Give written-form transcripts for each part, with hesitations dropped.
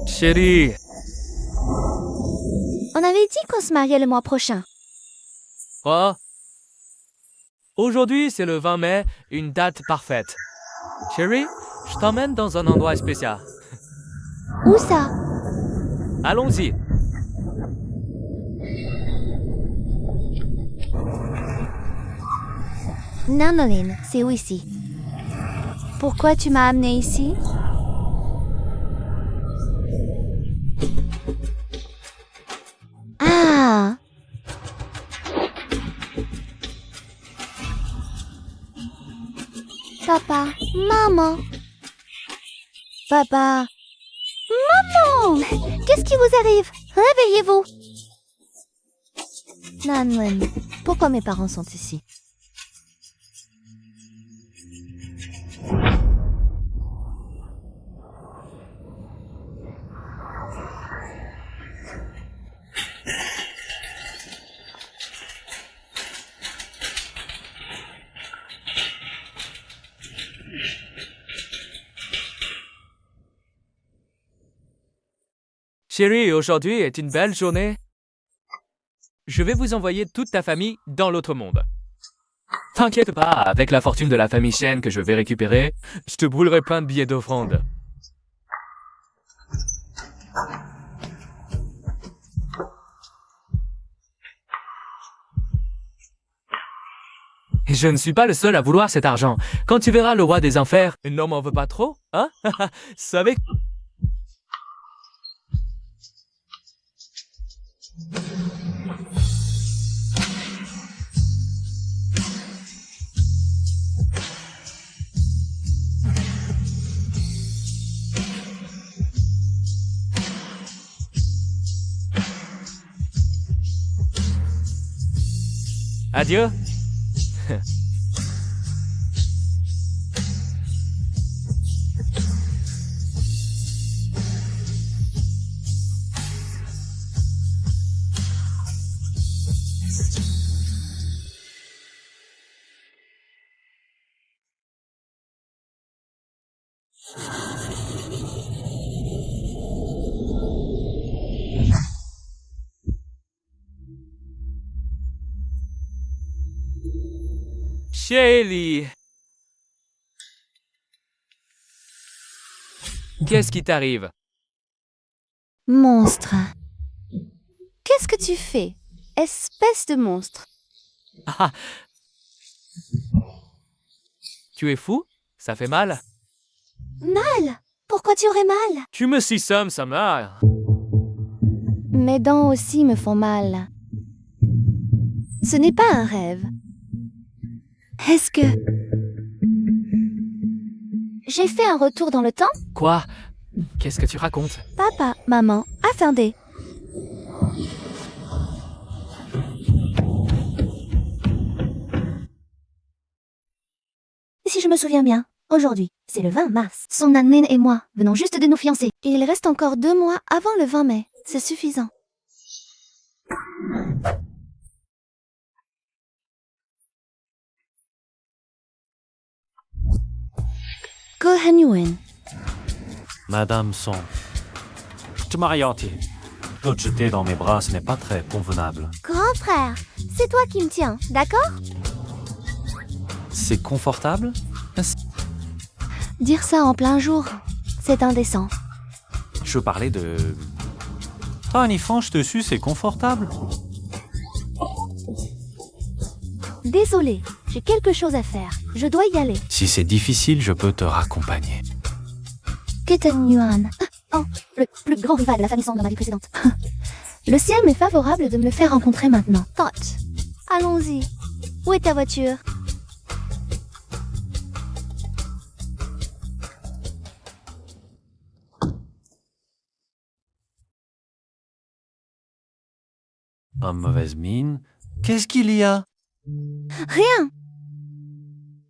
Chérie, On avait dit qu'on se mariait le mois prochain. quoi? Aujourd'hui, c'est le 20 mai, une date parfaite. Chérie, je t'emmène dans un endroit spécial. Où ça? Allons-y. Nanoline, c'est où ici? Pourquoi tu m'as amené ici? Ah! Papa, maman. Papa. Maman! Qu'est-ce qui vous arrive? Réveillez-vous! Nanlin, pourquoi mes parents sont ici? Chérie, aujourd'hui est une belle journée. Je vais vous envoyer toute ta famille dans l'autre monde. T'inquiète pas, avec la fortune de la famille Chen que je vais récupérer, je te brûlerai plein de billets d'offrande. Et je ne suis pas le seul à vouloir cet argent. Quand tu verras le roi des enfers, non m'en veux pas trop, hein? Savez... Adieu. Chérie. Qu'est-ce qui t'arrive? Monstre. Qu'est-ce que tu fais? Espèce de monstre. Ah, tu es fou? Ça fait mal? Mal? Pourquoi tu aurais mal? Tu me sommes, ça meurt. Mes dents aussi me font mal. Ce n'est pas un rêve. Est-ce que... J'ai fait un retour dans le temps? Quoi? Qu'est-ce que tu racontes? Papa, maman, attendez. Si je me souviens bien, aujourd'hui, c'est le 20 mars. Son Nanlin et moi venons juste de nous fiancer. Il reste encore 2 mois avant le 20 mai. C'est suffisant. Ko Han-yuen. Madame Song, te marioti. Te jeter dans mes bras, ce n'est pas très convenable. Grand frère, c'est toi qui me tiens, d'accord? C'est confortable? Dire ça en plein jour, c'est indécent. Je parlais de... Ah, une franche dessus, c'est confortable. Désolée, j'ai quelque chose à faire. Je dois y aller. Si c'est difficile, je peux te raccompagner. Keten Yuan. Oh, le plus grand rival de la famille Song dans ma vie précédente. Le ciel m'est favorable de me le faire rencontrer maintenant. Tot, allons-y. Où est ta voiture? En mauvaise mine. Qu'est-ce qu'il y a? Rien.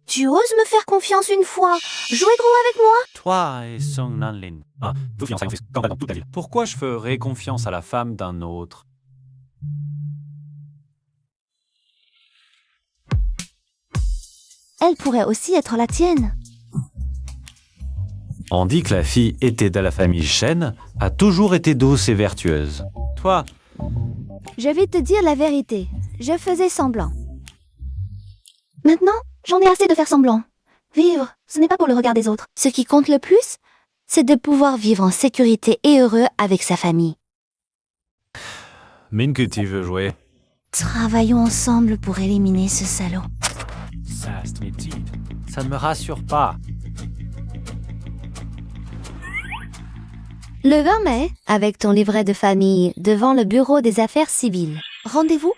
Tu oses me faire confiance une fois? Jouer gros avec moi? Toi et Song Nanlin. Ah, vos fiançailles ont fait scandale dans toute la ville. Pourquoi je ferais confiance à la femme d'un autre? Elle pourrait aussi être la tienne. On dit que la fille aînée de la famille Chen a toujours été douce et vertueuse. Toi, Je vais te dire la vérité. Je faisais semblant. Maintenant, j'en ai assez de faire semblant. Vivre, ce n'est pas pour le regard des autres. Ce qui compte le plus, c'est de pouvoir vivre en sécurité et heureux avec sa famille. mine que tu veux jouer. Travaillons ensemble pour éliminer ce salaud. Ça ne me rassure pas. Le 20 mai, avec ton livret de famille, devant le bureau des affaires civiles. Rendez-vous?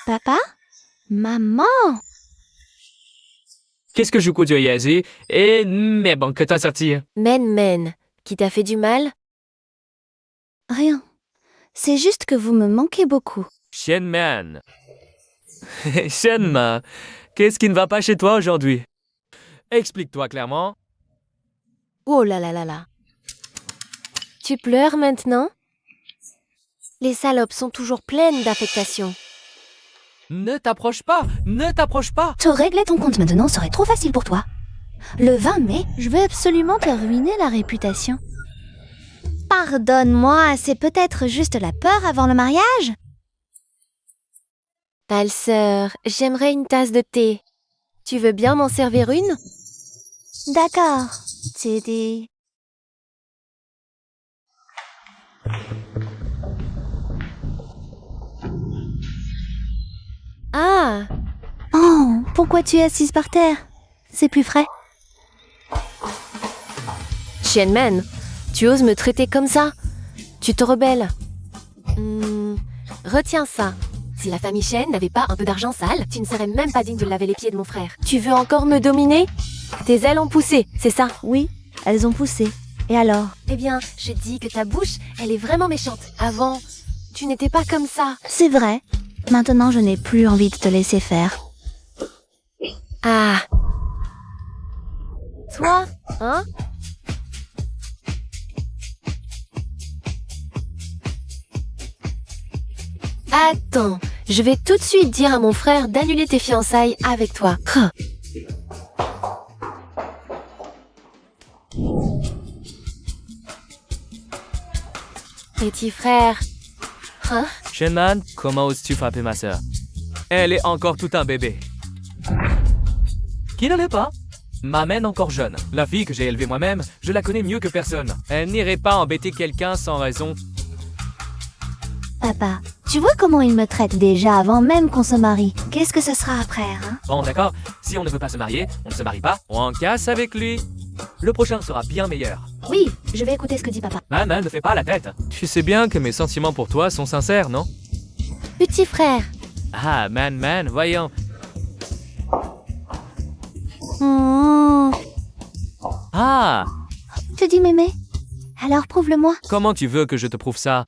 Papa? Maman? Qu'est-ce que je coûte Yazi? Et mais bon, que t'as sorti? Men, qui t'a fait du mal? Rien. C'est juste que vous me manquez beaucoup. Shenman. Shenman, qu'est-ce qui ne va pas chez toi aujourd'hui? Explique-toi clairement. Oh là là là là. Tu pleures maintenant? Les salopes sont toujours pleines d'affectation. Ne t'approche pas! Ne t'approche pas! Te régler ton compte maintenant serait trop facile pour toi. Le 20 mai, je vais absolument te ruiner la réputation. Pardonne-moi, c'est peut-être juste la peur avant le mariage? Pâle sœur, j'aimerais une tasse de thé. Tu veux bien m'en servir une? D'accord, c'est dit. Ah, Oh, pourquoi tu es assise par terre? C'est plus frais. Shenman, tu oses me traiter comme ça? Tu te rebelles. Retiens ça. Si la famille Shen n'avait pas un peu d'argent sale, tu ne serais même pas digne de laver les pieds de mon frère. Tu veux encore me dominer? Tes ailes ont poussé, c'est ça? Oui, elles ont poussé. Et alors? Eh bien, je dis que ta bouche, elle est vraiment méchante. Avant, tu n'étais pas comme ça. C'est vrai. Maintenant, je n'ai plus envie de te laisser faire. Ah. Toi, hein? Attends, je vais tout de suite dire à mon frère d'annuler tes fiançailles avec toi. Petit frère. Hein? Shenman, comment oses-tu frapper ma sœur? Elle est encore tout un bébé. Qui ne l'est pas? Ma mène encore jeune. La fille que j'ai élevée moi-même, je la connais mieux que personne. Elle n'irait pas embêter quelqu'un sans raison. Papa, tu vois comment il me traite déjà avant même qu'on se marie. Qu'est-ce que ce sera après, hein? Bon, d'accord, si on ne veut pas se marier, on ne se marie pas, on en casse avec lui. Le prochain sera bien meilleur. Oui, je vais écouter ce que dit papa. Maman, ne fais pas la tête. Tu sais bien que mes sentiments pour toi sont sincères, non? Petit frère. Ah, man, voyons. Oh, Ah, te dis mémé? Alors prouve-le-moi. comment tu veux que je te prouve ça?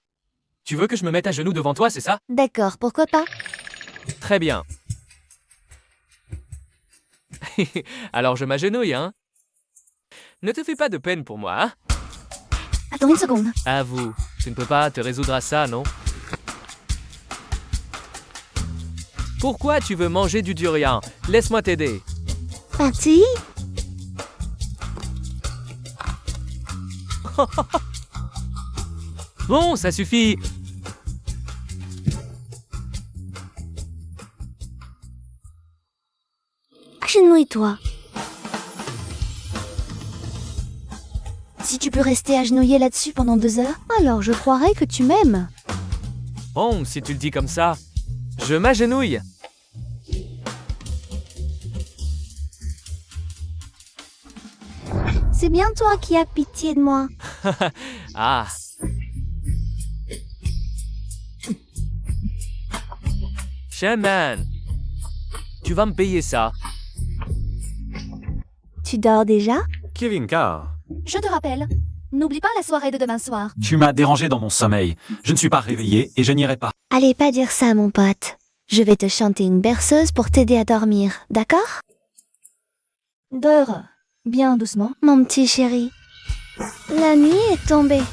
Tu veux que je me mette à genoux devant toi, c'est ça? D'accord, pourquoi pas? Très bien. Alors je m'agenouille, hein? Ne te fais pas de peine pour moi, hein? Attends une seconde. Avoue, tu ne peux pas te résoudre à ça, non? Pourquoi tu veux manger du durian? Laisse-moi t'aider. Parti? Bon, ça suffit. Agenouille-toi. Si tu peux rester agenouillé là-dessus pendant 2 heures, alors je croirais que tu m'aimes. Bon, si tu le dis comme ça, je m'agenouille. C'est bien toi qui as pitié de moi. Ah. Shaman, tu vas me payer ça. Tu dors déjà? Kevinka, Je te rappelle, n'oublie pas la soirée de demain soir. tu m'as dérangé dans mon sommeil. Je ne suis pas réveillé et je n'irai pas. Allez pas dire ça, mon pote. Je vais te chanter une berceuse pour t'aider à dormir, d'accord? Dors, bien doucement, mon petit chéri. La nuit est tombée.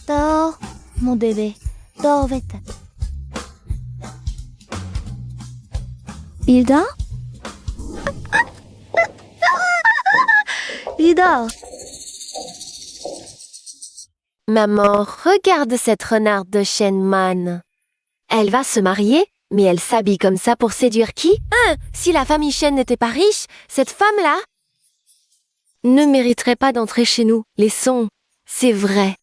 Dors, mon bébé. Dors vite. Il dort? Il dort. Maman, regarde cette renarde de chêne man. Elle va se marier, mais elle s'habille comme ça pour séduire qui? Si la famille Chêne n'était pas riche, cette femme-là ne mériterait pas d'entrer chez nous. Les sons, c'est vrai.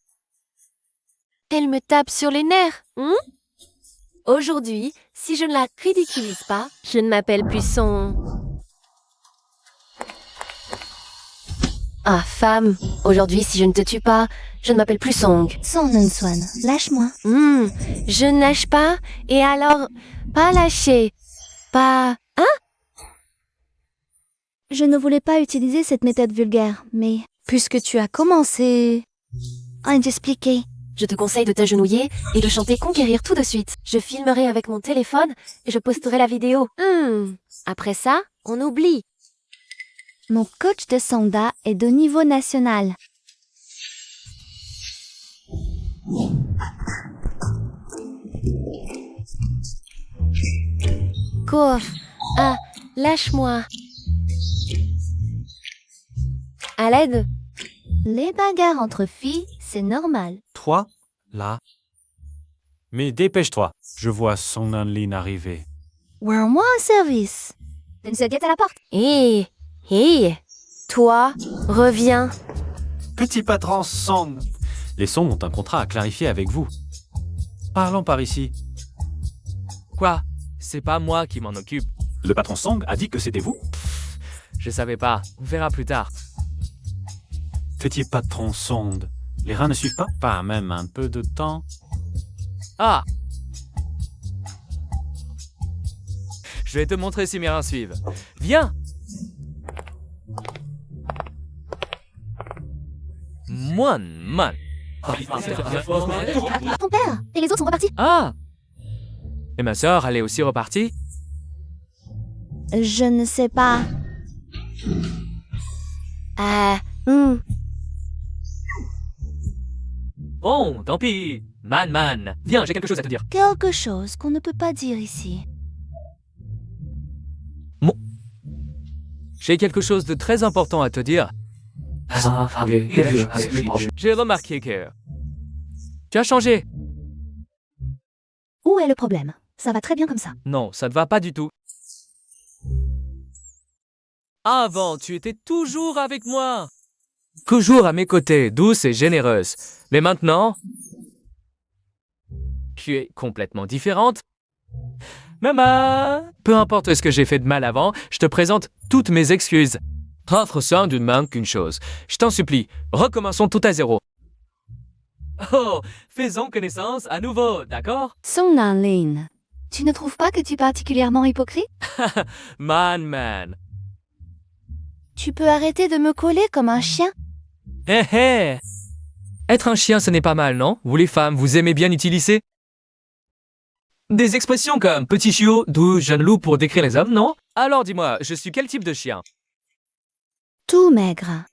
Elle me tape sur les nerfs. Aujourd'hui, si je ne la ridiculise pas, je ne m'appelle plus son... Ah, femme, aujourd'hui, si je ne te tue pas, je ne m'appelle plus Song. Son Swan, lâche-moi. Je ne lâche pas, et alors, pas lâcher, pas... Je ne voulais pas utiliser cette méthode vulgaire, mais puisque tu as commencé à t'expliquer. Je te conseille de t'agenouiller et de chanter Conquérir tout de suite. Je filmerai avec mon téléphone et je posterai la vidéo. Après ça, on oublie. Mon coach de Sangda est de niveau national. Cours. Lâche-moi. À l'aide. Les bagarres entre filles, c'est normal. Toi, là. Mais dépêche-toi. Je vois Song Nanlin arriver. Rends-moi un service. Elle se guette à la porte. Hé, toi, reviens. Petit patron Song. Les Song ont un contrat à clarifier avec vous. Parlons par ici. Quoi? C'est pas moi qui m'en occupe. Le patron Song a dit que c'était vous. Je savais pas. On verra plus tard. Petit patron Song. Les reins ne suivent pas? Pas même un peu de temps. Ah! Je vais te montrer si mes reins suivent. Viens! Man. Ton père et les autres sont repartis. Ah! Et ma sœur, elle est aussi repartie? Je ne sais pas. Bon, tant pis. Man. Viens, j'ai quelque chose à te dire. Quelque chose qu'on ne peut pas dire ici. J'ai quelque chose de très important à te dire. J'ai remarqué que... Tu as changé. Où est le problème? Ça va très bien comme ça. Non, ça ne va pas du tout. Avant, tu étais toujours avec moi. Toujours à mes côtés, douce et généreuse. Mais maintenant, tu es complètement différente. Maman, peu importe ce que j'ai fait de mal avant, je te présente toutes mes excuses. Offre ça d'une main qu'une chose. Je t'en supplie, recommençons tout à zéro. Oh, faisons connaissance à nouveau, d'accord? Song Nanlin, tu ne trouves pas que tu es particulièrement hypocrite? Man. Tu peux arrêter de me coller comme un chien? Hé. Être un chien, ce n'est pas mal, non? Vous les femmes, vous aimez bien utiliser des expressions comme petit chiot, doux, jeune loup pour décrire les hommes, non? Alors dis-moi, je suis quel type de chien? Tout maigre.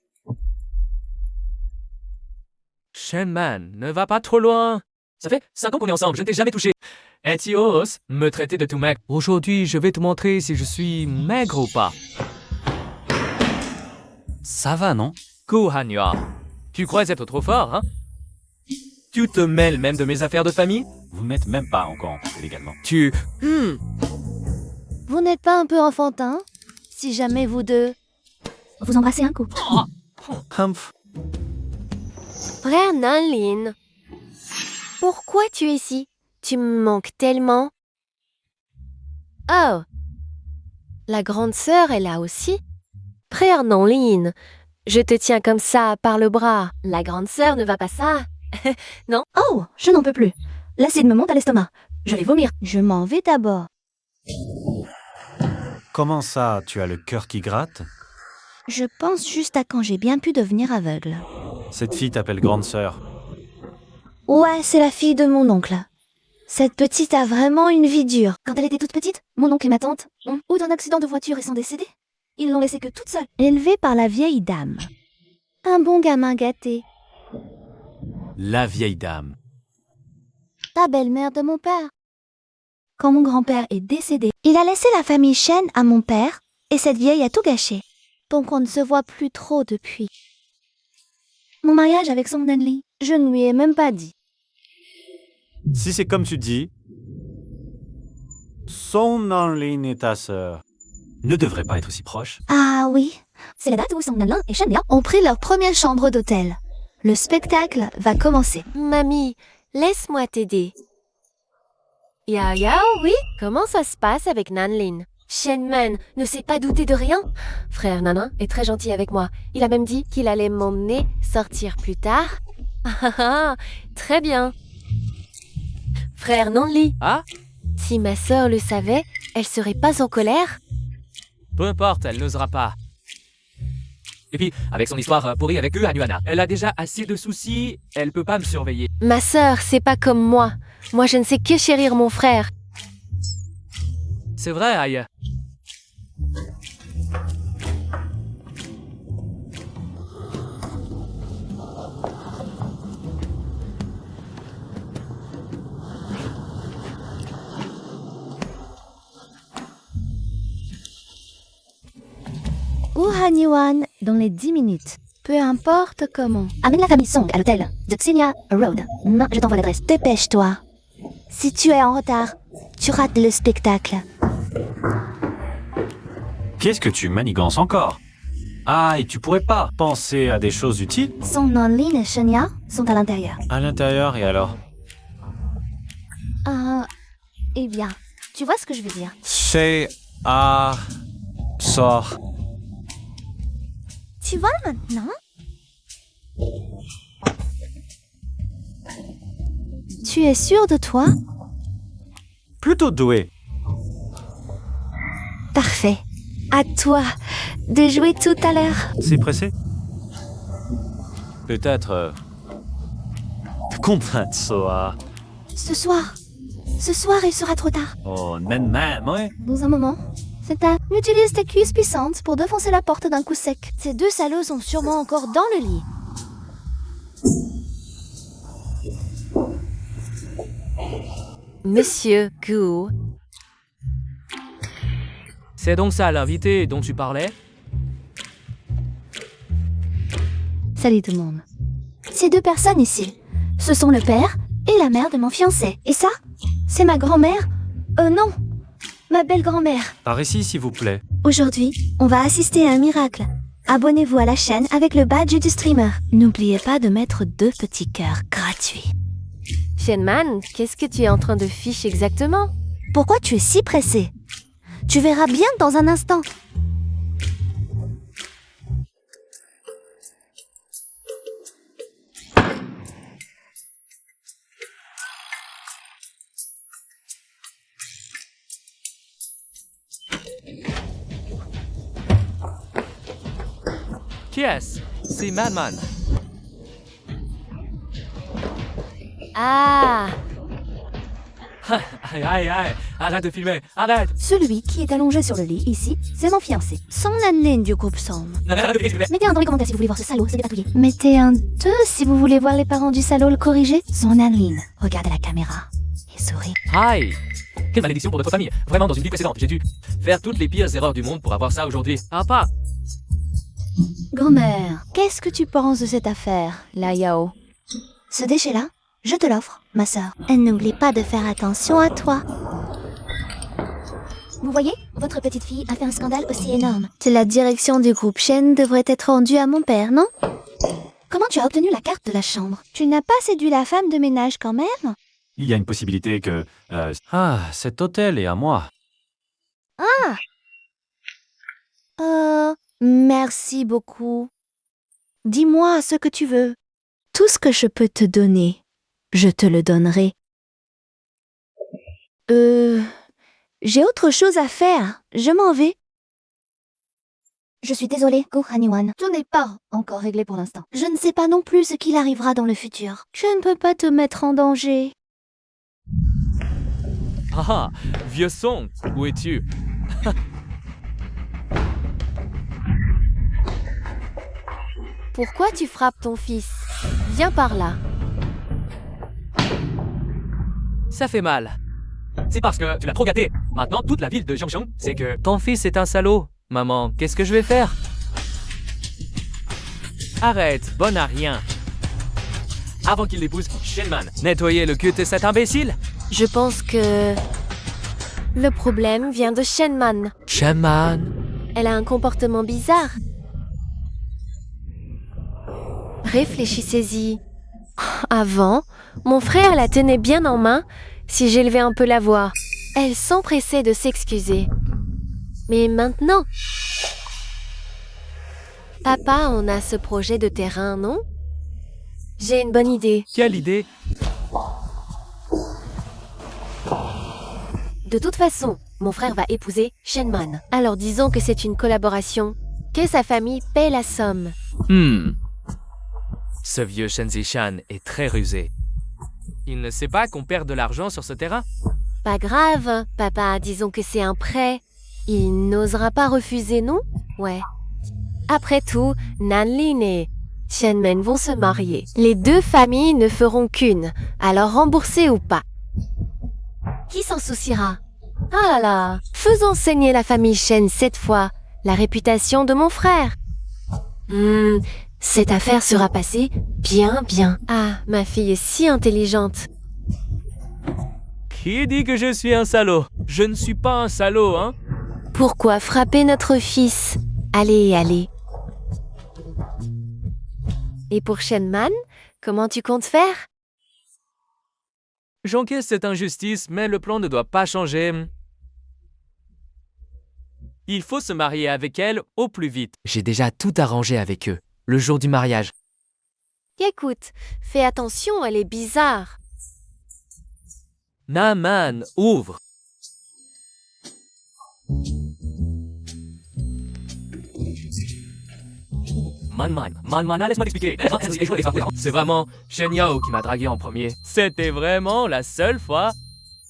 Shenman, ne va pas trop loin. Ça fait 5 ans qu'on est ensemble, je ne t'ai jamais touché. Et tu oses me traiter de tout maigre. Aujourd'hui, je vais te montrer si je suis maigre ou pas. Ça va, non? Hanua, tu crois être trop fort, hein? Tu te mêles même de mes affaires de famille? Vous ne m'êtes même pas encore légalement. Vous n'êtes pas un peu enfantin? Si jamais vous deux... vous embrassez un coup. Humph. Frère Nanlin, pourquoi tu es ici? Tu me manques tellement. Oh, la grande sœur est là aussi? Frère Nanlin, je te tiens comme ça par le bras. La grande sœur ne va pas ça? Non? Oh, je n'en peux plus. L'acide me monte à l'estomac. Je vais vomir. Je m'en vais d'abord. Comment ça, tu as le cœur qui gratte? Je pense juste à quand j'ai bien pu devenir aveugle. Cette fille t'appelle grande sœur. Ouais, c'est la fille de mon oncle. Cette petite a vraiment une vie dure. Quand elle était toute petite, mon oncle et ma tante ont eu un accident de voiture et sont décédés. Ils l'ont laissée que toute seule. Élevée par la vieille dame. Un bon gamin gâté. La vieille dame. La belle-mère de mon père. Quand mon grand-père est décédé, il a laissé la famille Chen à mon père et cette vieille a tout gâché. donc on ne se voit plus trop depuis. Mon mariage avec Song Nanli, je ne lui ai même pas dit. Si c'est comme tu dis, Song Nanlin et ta sœur ne devraient pas être si proches. Ah oui, c'est la date où Song Nanlin et Shen Liao ont pris leur première chambre d'hôtel. Le spectacle va commencer. Mamie, laisse-moi t'aider. Yao Yao, oui? Comment ça se passe avec Nanlin? Shenman ne s'est pas douté de rien. Frère Nanin est très gentil avec moi. Il a même dit qu'il allait m'emmener sortir plus tard. Très bien. Frère Nanli, Ah? si ma sœur le savait, elle serait pas en colère? Peu importe, elle n'osera pas. Et puis, avec son histoire pourrie avec eux à Nuana, elle a déjà assez de soucis, elle peut pas me surveiller. Ma sœur, c'est pas comme moi. Moi, je ne sais que chérir mon frère. C'est vrai, Aïe. Ou Hanyuan dans les 10 minutes. Peu importe comment. Amène la famille Song à l'hôtel de Xinya Road. Non, je t'envoie l'adresse. Dépêche-toi. Si tu es en retard, tu rates le spectacle. Qu'est-ce que tu manigances encore? Ah, et tu pourrais pas penser à des choses utiles? Song Nanlin et Shen Yao sont à l'intérieur. À l'intérieur, et alors? Eh bien, tu vois ce que je veux dire. C'est... Ah... Sort. Tu vois maintenant? Tu es sûr de toi? Plutôt doué. Parfait. À toi de jouer tout à l'heure. C'est pressé? Peut-être... Convainc Soa. Ce soir, il sera trop tard. Oh, même, ouais. Dans un moment, c'est un... Utilise tes cuisses puissantes pour défoncer la porte d'un coup sec. Ces deux salauds sont sûrement encore dans le lit. Monsieur Gu, C'est donc ça l'invité dont tu parlais? Salut tout le monde. Ces deux personnes ici, ce sont le père et la mère de mon fiancé. Et ça, c'est ma grand-mère. Non, ma belle-grand-mère. Par ici, s'il vous plaît. Aujourd'hui, on va assister à un miracle. Abonnez-vous à la chaîne avec le badge du streamer. N'oubliez pas de mettre 2 petits cœurs gratuits. Shenman, qu'est-ce que tu es en train de fiche exactement? Pourquoi tu es si pressé? Tu verras bien dans un instant. Qui est-ce? C'est Madman. Ah, Aïe, arrête de filmer, arrête. Celui qui est allongé sur le lit ici, c'est mon fiancé. Son Nanlin du groupe Song. Mettez un dans les commentaires si vous voulez voir ce salaud se dépatouiller. Mettez un 2 si vous voulez voir les parents du salaud le corriger. Son Nanlin, regardez la caméra et souris. Aïe. Quelle malédiction pour notre famille. Vraiment, dans une vie précédente, j'ai dû faire toutes les pires erreurs du monde pour avoir ça aujourd'hui. Ah, pas. Grand-mère, qu'est-ce que tu penses de cette affaire, la Yao? Ce déchet-là, je te l'offre, ma sœur. Et n'oublie pas de faire attention à toi. Vous voyez, votre petite fille a fait un scandale aussi énorme. La direction du groupe Shen devrait être rendue à mon père, non? Comment tu as obtenu la carte de la chambre? Tu n'as pas séduit la femme de ménage quand même? Il y a une possibilité que... Ah, cet hôtel est à moi. Merci beaucoup. Dis-moi ce que tu veux. Tout ce que je peux te donner, je te le donnerai. J'ai autre chose à faire. Je m'en vais. Je suis désolée, Go Hanyuan. Tout n'est pas encore réglé pour l'instant. Je ne sais pas non plus ce qu'il arrivera dans le futur. Je ne peux pas te mettre en danger. Ah, vieux son, où es-tu? pourquoi tu frappes ton fils? Viens par là. Ça fait mal. C'est parce que tu l'as trop gâté. Maintenant, toute la ville de Jiangxiang sait que ton fils est un salaud. Maman, qu'est-ce que je vais faire? Arrête, bonne à rien. Avant qu'il l'épouse, Shenman, nettoyez le cul de cet imbécile. Je pense que... le problème vient de Shenman. Shenman. Elle a un comportement bizarre. Réfléchissez-y. Avant, mon frère la tenait bien en main si j'élevais un peu la voix. Elle s'empressait de s'excuser. Mais maintenant... Papa, on a ce projet de terrain, non? J'ai une bonne idée. Quelle idée? De toute façon, mon frère va épouser Shenman. Alors disons que c'est une collaboration. Que sa famille paie la somme. Ce vieux Shen Zishan est très rusé. Il ne sait pas qu'on perd de l'argent sur ce terrain? Pas grave, papa, disons que c'est un prêt. Il n'osera pas refuser, non? Ouais. Après tout, Nanlin et Shenman vont se marier. Les deux familles ne feront qu'une, alors remboursé ou pas. Qui s'en souciera? Ah là, faisons saigner la famille Shen cette fois, la réputation de mon frère. Cette affaire sera passée bien. Ah, ma fille est si intelligente. Qui dit que je suis un salaud? Je ne suis pas un salaud, hein? Pourquoi frapper notre fils? Allez. Et pour Shenman, comment tu comptes faire? J'encaisse cette injustice, mais le plan ne doit pas changer. Il faut se marier avec elle au plus vite. J'ai déjà tout arrangé avec eux, le jour du mariage. Écoute, fais attention, elle est bizarre. Naman, ouvre. Man, laisse-moi t'expliquer. C'est vraiment Shen Yao qui m'a dragué en premier. C'était vraiment la seule fois.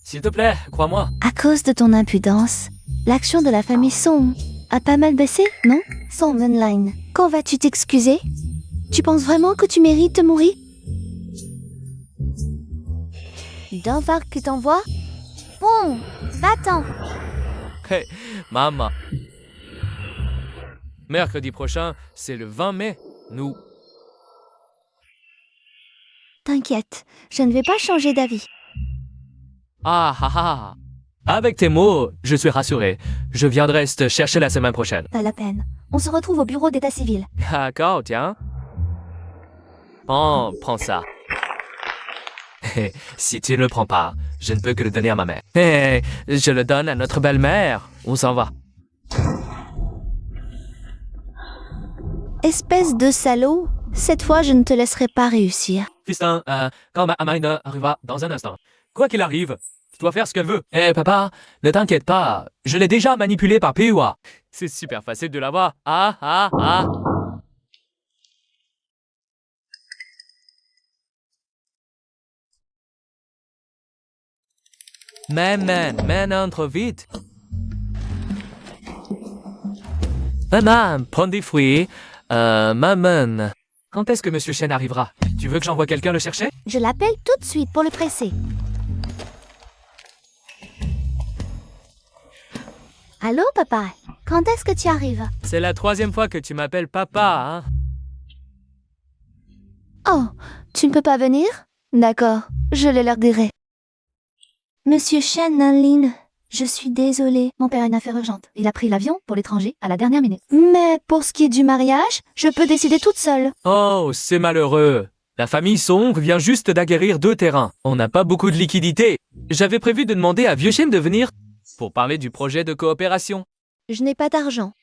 S'il te plaît, crois-moi. À cause de ton impudence, l'action de la famille Song a pas mal baissé, non? Song Online, quand vas-tu t'excuser? Tu penses vraiment que tu mérites de mourir? D'un vague que t'envoies? Bon, va-t'en. Hey, maman. Mercredi prochain, c'est le 20 mai. Nous... T'inquiète, je ne vais pas changer d'avis. Ah. Avec tes mots, je suis rassuré. Je viendrai te chercher la semaine prochaine. Pas la peine. On se retrouve au bureau d'état civil. D'accord, tiens. Oh, prends ça. Si tu ne le prends pas, je ne peux que le donner à ma mère. Je le donne à notre belle-mère. On s'en va. Espèce de salaud, cette fois je ne te laisserai pas réussir. Fiston, quand ma Amina arrivera dans un instant. Quoi qu'il arrive, tu dois faire ce qu'elle veut. Papa, ne t'inquiète pas, je l'ai déjà manipulé par Piwa. C'est super facile de l'avoir. Ah. Mais entre vite. Maman, prends des fruits. Maman, quand est-ce que Monsieur Shen arrivera? Tu veux que j'envoie quelqu'un le chercher? Je l'appelle tout de suite pour le presser. Allô, papa? Quand est-ce que tu arrives? C'est la 3e fois que tu m'appelles papa, hein? Oh, tu ne peux pas venir? D'accord, je le leur dirai. Monsieur Shen Nanlin, je suis désolée. Mon père a une affaire urgente. Il a pris l'avion pour l'étranger à la dernière minute. Mais pour ce qui est du mariage, je peux décider toute seule. Oh, c'est malheureux. La famille Song vient juste d'acquérir 2 terrains. On n'a pas beaucoup de liquidités. J'avais prévu de demander à Vieux Shen de venir pour parler du projet de coopération. Je n'ai pas d'argent.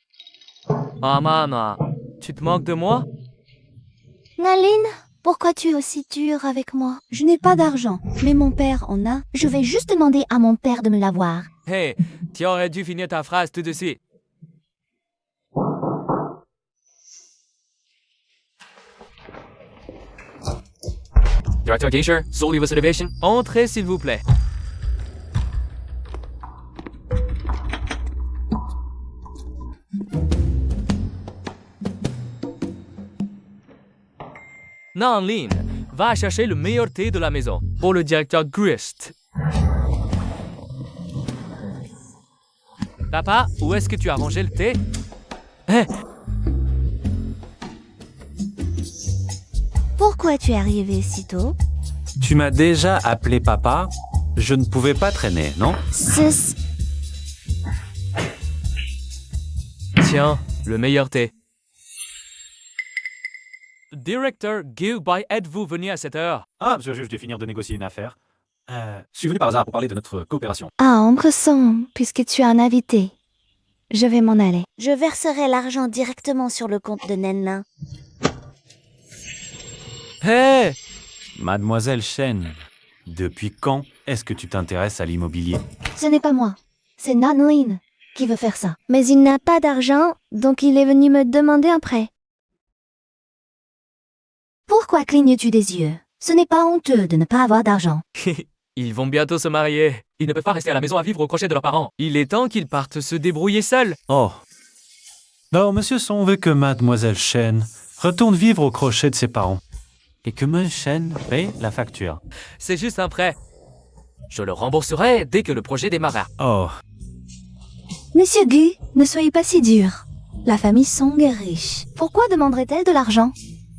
Ah, maman, tu te moques de moi? Nanlin, pourquoi tu es aussi dur avec moi? Je n'ai pas d'argent, mais mon père en a. Je vais juste demander à mon père de me l'avoir. Hey, tu aurais dû finir ta phrase tout de suite. Directeur Geisher, solely vos réservations. Entrez, s'il vous plaît. Nanlin, va chercher le meilleur thé de la maison pour le directeur Grist. Papa, où est-ce que tu as rangé le thé? Pourquoi tu es arrivé si tôt? Tu m'as déjà appelé papa. Je ne pouvais pas traîner, non? Tiens, le meilleur thé. Directeur Gilby, êtes-vous venu à cette heure? Ah, monsieur le juge, je vais finir de négocier une affaire. Je suis venu par hasard pour parler de notre coopération. Ah, oncle Song, puisque tu as un invité. Je vais m'en aller. Je verserai l'argent directement sur le compte de Nenlin. Hé! Mademoiselle Chen, depuis quand est-ce que tu t'intéresses à l'immobilier? Ce n'est pas moi. C'est Nanlin qui veut faire ça. Mais il n'a pas d'argent, donc il est venu me demander un prêt. Pourquoi clignes-tu des yeux? Ce n'est pas honteux de ne pas avoir d'argent. Ils vont bientôt se marier. Ils ne peuvent pas rester à la maison à vivre au crochet de leurs parents. Il est temps qu'ils partent se débrouiller seuls. Oh. Non, monsieur Song veut que mademoiselle Chen retourne vivre au crochet de ses parents. Et que monsieur Chen paye la facture. C'est juste un prêt. Je le rembourserai dès que le projet démarrera. Oh. Monsieur Gu, ne soyez pas si dur. La famille Song est riche. Pourquoi demanderait-elle de l'argent?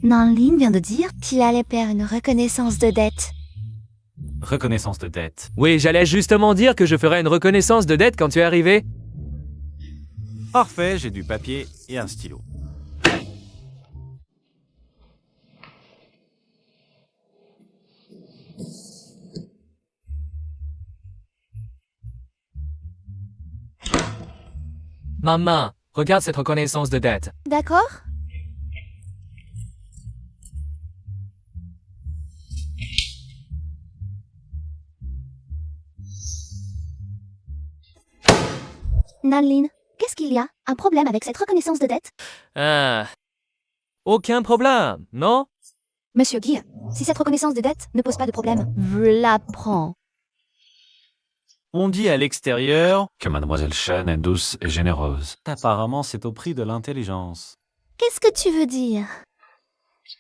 Nanlin vient de dire qu'il allait faire une reconnaissance de dette. Reconnaissance de dette. Oui, j'allais justement dire que je ferai une reconnaissance de dette quand tu es arrivé. Parfait, j'ai du papier et un stylo. Maman, regarde cette reconnaissance de dette. D'accord? Nanlin, qu'est-ce qu'il y a? Un problème avec cette reconnaissance de dette? Ah. Aucun problème, non? Monsieur Guy, si cette reconnaissance de dette ne pose pas de problème, je la prends. On dit à l'extérieur que mademoiselle Chen est douce et généreuse. Apparemment, c'est au prix de l'intelligence. Qu'est-ce que tu veux dire?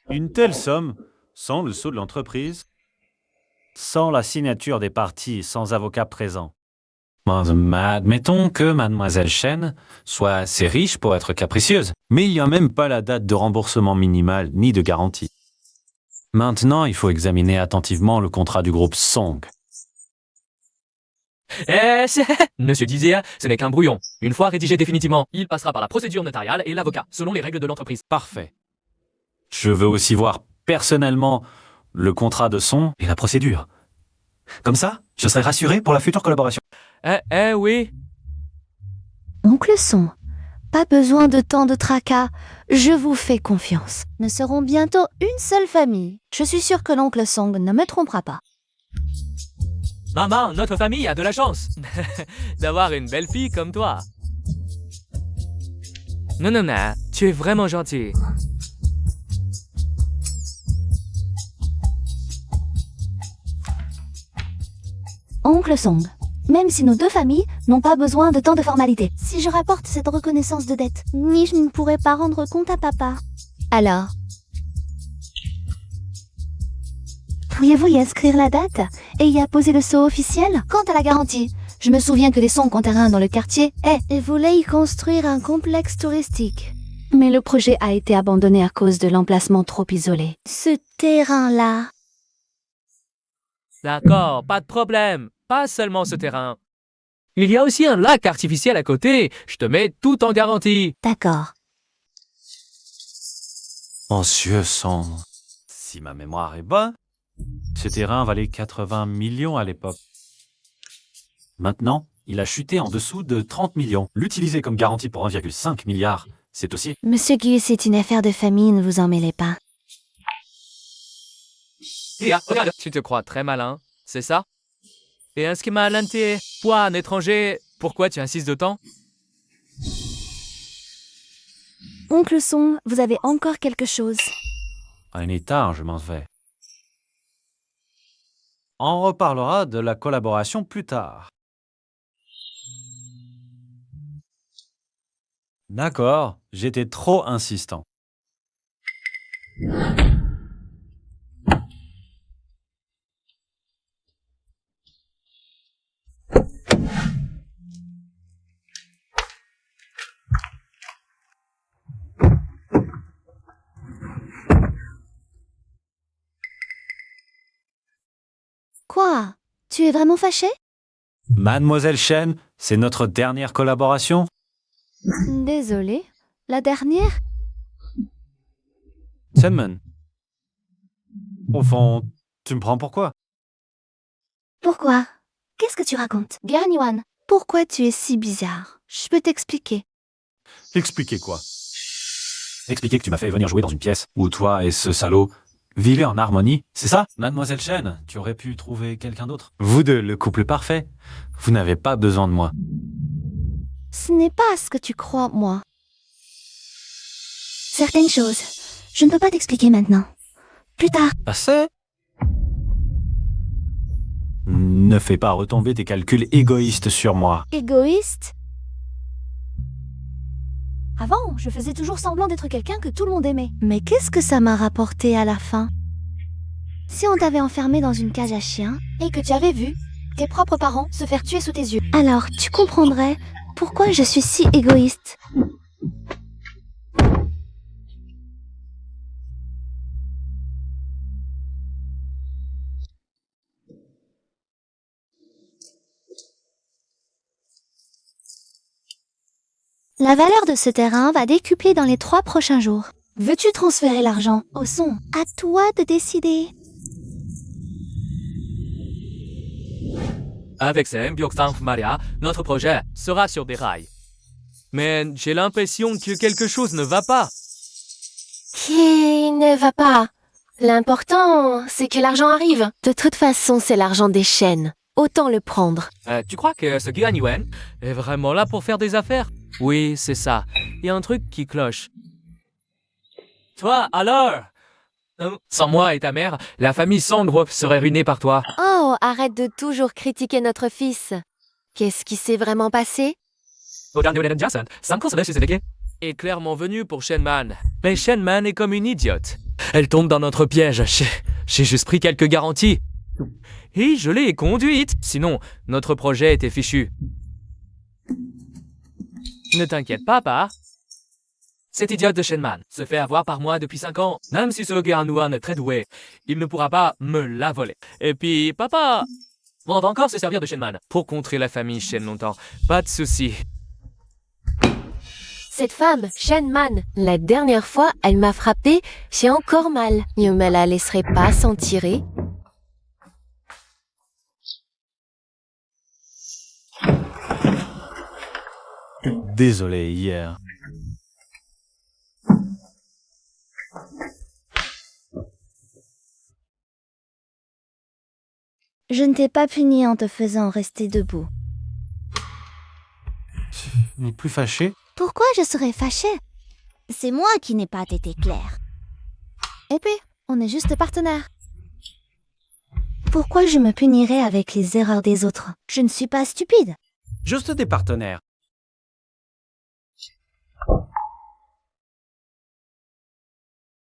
Une telle somme, sans le sceau de l'entreprise, sans la signature des parties, sans avocat présent. Admettons que mademoiselle Chen soit assez riche pour être capricieuse, mais il n'y a même pas la date de remboursement minimale ni de garantie. Maintenant, il faut examiner attentivement le contrat du groupe Song. Monsieur Dizia, ce n'est qu'un brouillon. Une fois rédigé définitivement, il passera par la procédure notariale et l'avocat, selon les règles de l'entreprise. Parfait. Je veux aussi voir personnellement le contrat de Song et la procédure. Comme ça, je serai rassuré pour la future collaboration. Oui. Oncle Son, pas besoin de tant de tracas. Je vous fais confiance. Nous serons bientôt une seule famille. Je suis sûre que l'oncle Song ne me trompera pas. Maman, notre famille a de la chance d'avoir une belle fille comme toi. Non, tu es vraiment gentil. Oncle Song, même si nos deux familles n'ont pas besoin de tant de formalités. Si je rapporte cette reconnaissance de dette, ni je ne pourrai pas rendre compte à papa. Alors, pourriez-vous y inscrire la date et y apposer le sceau officiel? Quant à la garantie, je me souviens que les Song ont terrain dans le quartier et voulaient y construire un complexe touristique. Mais le projet a été abandonné à cause de l'emplacement trop isolé. Ce terrain-là. D'accord, pas de problème. Pas seulement ce terrain. Il y a aussi un lac artificiel à côté. Je te mets tout en garantie. D'accord. Monsieur Song, si ma mémoire est bonne, ce terrain valait 80 millions à l'époque. Maintenant, il a chuté en dessous de 30 millions. L'utiliser comme garantie pour 1,5 milliard, c'est aussi... Monsieur Gu, c'est une affaire de famille, ne vous en mêlez pas. Regarde, tu te crois très malin, c'est ça? Et un schéma l'anté, toi, un étranger, pourquoi tu insistes d'autant? Oncle Song, vous avez encore quelque chose? À un état, je m'en vais. On reparlera de la collaboration plus tard. D'accord, j'étais trop insistant. Tu es vraiment fâché? Mademoiselle Chen, c'est notre dernière collaboration. Désolée. La dernière? Shenman. Au fond, tu me prends pour quoi? Pourquoi? Qu'est-ce que tu racontes? Yuan, pourquoi tu es si bizarre? Je peux t'expliquer. Expliquez quoi? Expliquer que tu m'as fait venir jouer dans une pièce où toi et ce salaud vivez en harmonie, c'est ça? Mademoiselle Chen, tu aurais pu trouver quelqu'un d'autre. Vous deux, le couple parfait. Vous n'avez pas besoin de moi. Ce n'est pas ce que tu crois, moi. Certaines choses, je ne peux pas t'expliquer maintenant. Plus tard. Assez? Ne fais pas retomber tes calculs égoïstes sur moi. Égoïste? Avant, je faisais toujours semblant d'être quelqu'un que tout le monde aimait. Mais qu'est-ce que ça m'a rapporté à la fin? Si on t'avait enfermé dans une cage à chiens et que tu avais vu tes propres parents se faire tuer sous tes yeux, alors tu comprendrais pourquoi je suis si égoïste. La valeur de ce terrain va décupler dans les 3 prochains jours. Veux-tu transférer l'argent au son? À toi de décider. Avec Sem Byoksang Maria, notre projet sera sur des rails. Mais j'ai l'impression que quelque chose ne va pas. Qui ne va pas? L'important, c'est que l'argent arrive. De toute façon, c'est l'argent des chaînes. Autant le prendre. Tu crois que ce Yuan est vraiment là pour faire des affaires? Oui, c'est ça. Il y a un truc qui cloche. Toi, alors? Sans moi et ta mère, la famille Song serait ruinée par toi. Oh, arrête de toujours critiquer notre fils. Qu'est-ce qui s'est vraiment passé? Est clairement venu pour Shenman. Mais Shenman est comme une idiote. Elle tombe dans notre piège. J'ai juste pris quelques garanties. Et je l'ai conduite. Sinon, notre projet était fichu. Ne t'inquiète pas, papa. Cet idiote de Shenman se fait avoir par moi depuis 5 ans. Même si ce Yuan est très doué, il ne pourra pas me la voler. Et puis, papa, on va encore se servir de Shenman pour contrer la famille Shen longtemps. Pas de souci. Cette femme, Shenman, la dernière fois, elle m'a frappé, j'ai encore mal. Je me la laisserai pas s'en tirer. Désolé hier. Je ne t'ai pas puni en te faisant rester debout. Tu n'es plus fâché? Pourquoi je serais fâchée? C'est moi qui n'ai pas été claire. Et puis, on est juste partenaires. Pourquoi je me punirais avec les erreurs des autres? Je ne suis pas stupide. Juste des partenaires.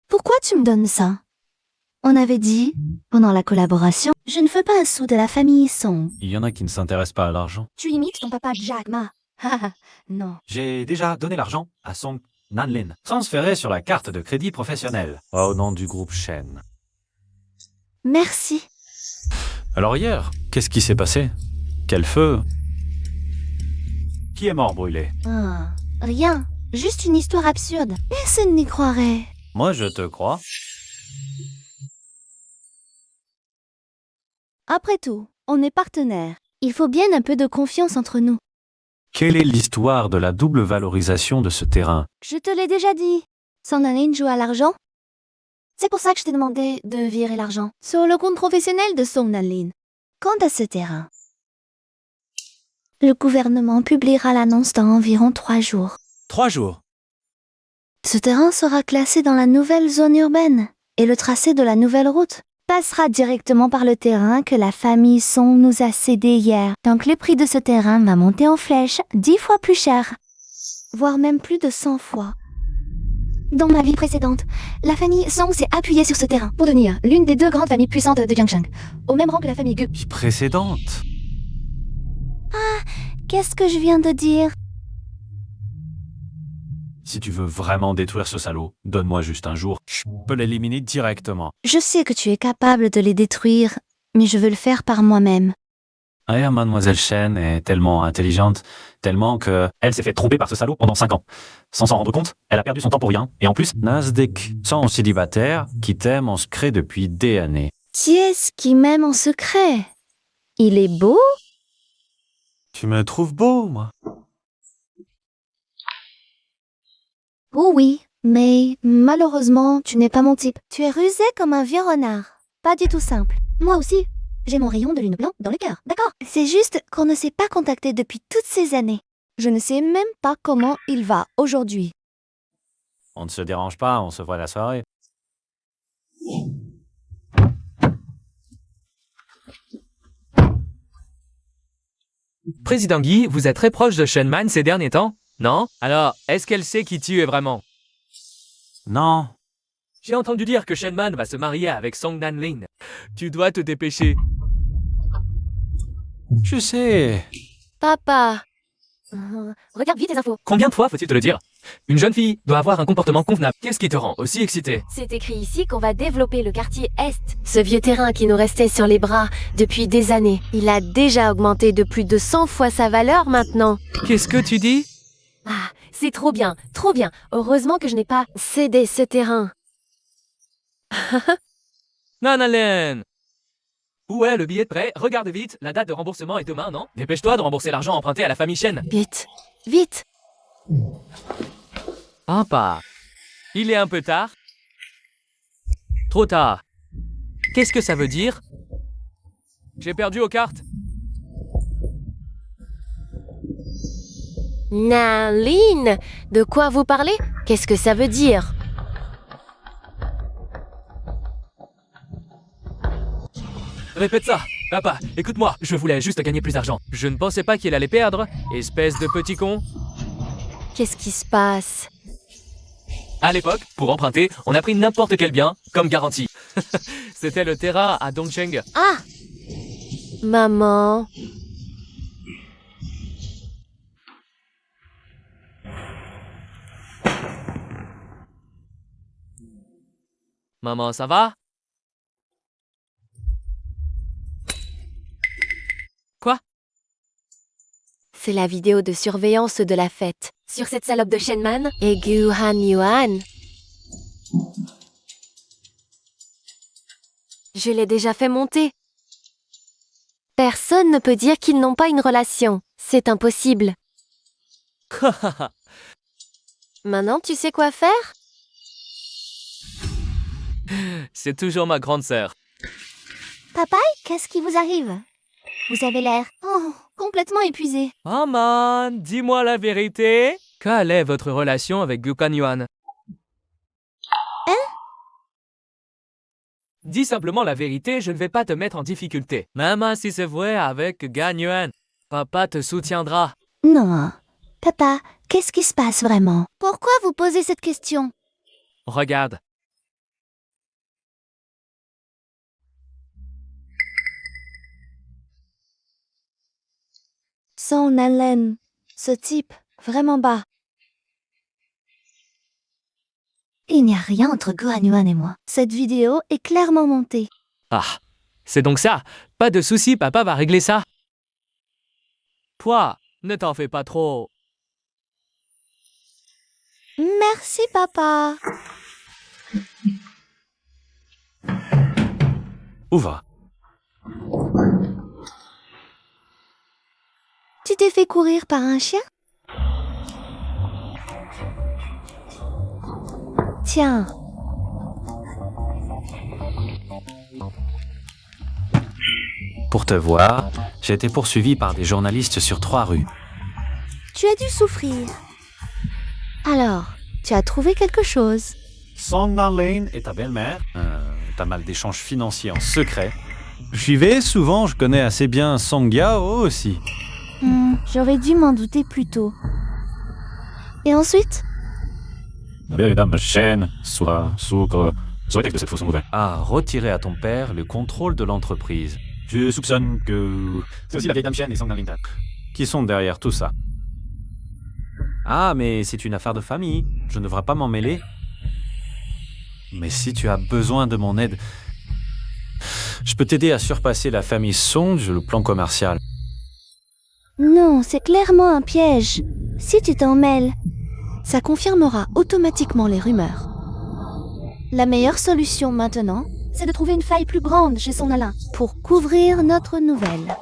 Pourquoi tu me donnes ça? On avait dit, pendant la collaboration, je ne veux pas un sou de la famille Song. Il y en a qui ne s'intéressent pas à l'argent. Tu imites ton papa Jack Ma. Non. J'ai déjà donné l'argent à Song Nanlin, transféré sur la carte de crédit professionnel, au nom du groupe Shen. Merci. Alors hier, qu'est-ce qui s'est passé? Quel feu? Qui est mort brûlé? Rien. Juste une histoire absurde. Personne n'y croirait. Moi, je te crois. Après tout, on est partenaires. Il faut bien un peu de confiance entre nous. Quelle est l'histoire de la double valorisation de ce terrain? Je te l'ai déjà dit. Son Aline joue à l'argent. C'est pour ça que je t'ai demandé de virer l'argent sur le compte professionnel de Song Nanlin. Quant à ce terrain, le gouvernement publiera l'annonce dans environ 3 jours. 3 jours. Ce terrain sera classé dans la nouvelle zone urbaine et le tracé de la nouvelle route passera directement par le terrain que la famille Song nous a cédé hier. Donc le prix de ce terrain va monter en flèche 10 fois plus cher, voire même plus de 100 fois. Dans ma vie précédente, la famille Song s'est appuyée sur ce terrain pour devenir l'une des 2 grandes familles puissantes de Jiangshang, au même rang que la famille Gu. Vie précédente. Qu'est-ce que je viens de dire? Si tu veux vraiment détruire ce salaud, donne-moi juste un jour. Je peux l'éliminer directement. Je sais que tu es capable de les détruire, mais je veux le faire par moi-même. Ah, mademoiselle Chen est tellement intelligente, tellement que elle s'est fait tromper par ce salaud pendant 5 ans. Sans s'en rendre compte, elle a perdu son temps pour rien. Et en plus, Nasdaq, sans célibataire, qui t'aime en secret depuis des années. Qui est-ce qui m'aime en secret? Il est beau? Tu me trouves beau, moi. Oh oui, mais malheureusement, tu n'es pas mon type. Tu es rusé comme un vieux renard. Pas du tout simple. Moi aussi. J'ai mon rayon de lune blanc dans le cœur, d'accord? C'est juste qu'on ne s'est pas contacté depuis toutes ces années. Je ne sais même pas comment il va aujourd'hui. On ne se dérange pas, on se voit la soirée. Président Guy, vous êtes très proche de Shenman ces derniers temps, non? Alors, est-ce qu'elle sait qui tu es vraiment? Non. J'ai entendu dire que Shenman va se marier avec Song Nanlin. Tu dois te dépêcher. Je sais. Papa. Regarde vite les infos. Combien de fois faut-il te le dire? Une jeune fille doit avoir un comportement convenable. Qu'est-ce qui te rend aussi excité? C'est écrit ici qu'on va développer le quartier Est. Ce vieux terrain qui nous restait sur les bras depuis des années. Il a déjà augmenté de plus de 100 fois sa valeur maintenant. Qu'est-ce que tu dis? Ah, c'est trop bien, trop bien. Heureusement que je n'ai pas cédé ce terrain. Nanalen! Où est le billet de prêt? Regarde vite, la date de remboursement est demain, non? Dépêche-toi de rembourser l'argent emprunté à la famille Chen. Vite, vite. Papa, il est un peu tard. Trop tard. Qu'est-ce que ça veut dire? J'ai perdu aux cartes. Nanlin, de quoi vous parlez? Qu'est-ce que ça veut dire? Répète ça. Papa, écoute-moi, je voulais juste gagner plus d'argent. Je ne pensais pas qu'il allait perdre, espèce de petit con. Qu'est-ce qui se passe? À l'époque, pour emprunter, on a pris n'importe quel bien comme garantie. C'était le terrain à Dongcheng. Ah! Maman. Maman, ça va? Quoi? C'est la vidéo de surveillance de la fête. Sur cette salope de Shenman et Gu Han Yuan. Je l'ai déjà fait monter. Personne ne peut dire qu'ils n'ont pas une relation. C'est impossible. Maintenant, tu sais quoi faire? C'est toujours ma grande sœur. Papa, qu'est-ce qui vous arrive? Vous avez l'air complètement épuisé. Maman, dis-moi la vérité. Quelle est votre relation avec Gukan Yuan? Hein? Dis simplement la vérité, je ne vais pas te mettre en difficulté. Même si c'est vrai avec Gan Yuan, papa te soutiendra. Non. Papa, qu'est-ce qui se passe vraiment? Pourquoi vous posez cette question? Regarde. Song Nanlin, ce type, vraiment bas. Il n'y a rien entre Gohan Yuan et moi. Cette vidéo est clairement montée. Ah, c'est donc ça. Pas de souci, papa va régler ça. Toi, ne t'en fais pas trop. Merci, papa. Où va? Tu t'es fait courir par un chien? Tiens. Pour te voir, j'ai été poursuivi par des journalistes sur 3 rues. Tu as dû souffrir. Alors, tu as trouvé quelque chose. Song Nanlin et ta belle-mère. T'as mal d'échanges financiers en secret. J'y vais souvent, je connais assez bien Song Yao aussi. J'aurais dû m'en douter plus tôt. Et ensuite? Mesdames, chaîne, soit sucre, soit texte de cette fausse nouvelle. À retirer à ton père le contrôle de l'entreprise. Je soupçonne que... C'est aussi la vieille dame chaîne et Song Nanlin qui sont derrière tout ça. Ah, mais c'est une affaire de famille. Je ne devrais pas m'en mêler. Mais si tu as besoin de mon aide, je peux t'aider à surpasser la famille Song, le plan commercial. Non, c'est clairement un piège. Si tu t'en mêles, ça confirmera automatiquement les rumeurs. La meilleure solution maintenant, c'est de trouver une faille plus grande chez son Alain pour couvrir notre nouvelle.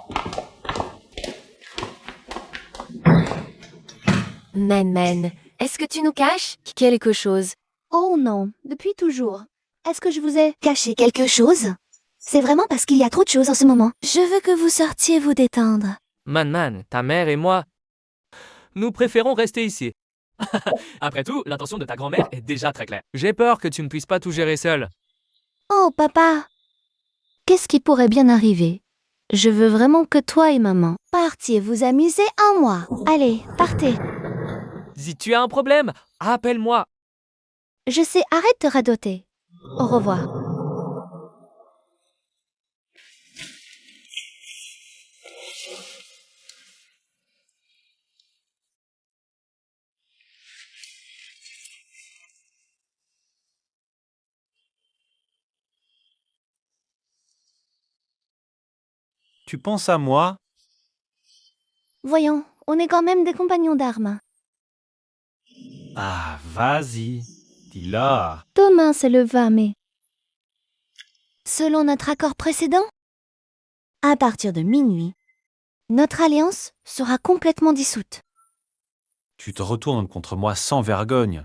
Men, est-ce que tu nous caches quelque chose? Oh non, depuis toujours. Est-ce que je vous ai caché quelque chose? C'est vraiment parce qu'il y a trop de choses en ce moment. Je veux que vous sortiez vous détendre. Man, ta mère et moi, nous préférons rester ici. Après tout, l'intention de ta grand-mère est déjà très claire. J'ai peur que tu ne puisses pas tout gérer seul. Oh papa! Qu'est-ce qui pourrait bien arriver? Je veux vraiment que toi et maman partiez vous amuser un mois. Allez, partez. Si tu as un problème, appelle-moi. Je sais, arrête de radoter. Au revoir. Tu penses à moi? Voyons, on est quand même des compagnons d'armes. Ah, vas-y, dis-leur. Demain, c'est le 20 mai. Selon notre accord précédent, à partir de minuit, notre alliance sera complètement dissoute. Tu te retournes contre moi sans vergogne.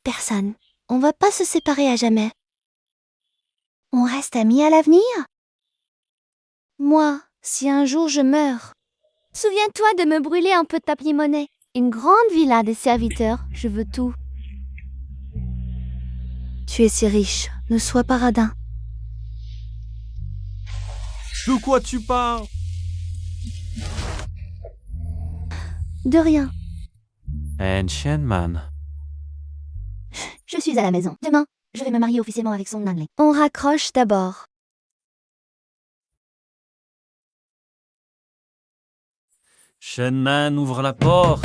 Personne. On va pas se séparer à jamais. On reste amis à l'avenir? Moi, si un jour je meurs, souviens-toi de me brûler un peu de papier-monnaie. Une grande villa des serviteurs, je veux tout. Tu es si riche, ne sois pas radin. De quoi tu parles? De rien. Shenman. Je suis à la maison. Demain, je vais me marier officiellement avec son Nanley. On raccroche d'abord. Shenman, ouvre la porte.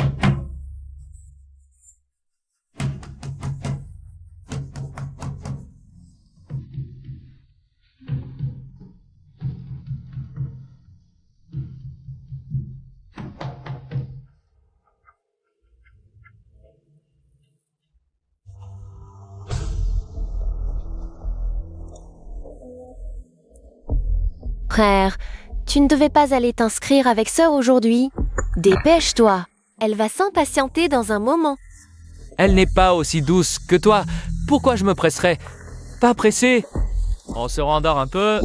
Frère, tu ne devais pas aller t'inscrire avec Sœur aujourd'hui. Dépêche-toi. Elle va s'impatienter dans un moment. Elle n'est pas aussi douce que toi. Pourquoi je me presserais? Pas pressé. On se rendort un peu.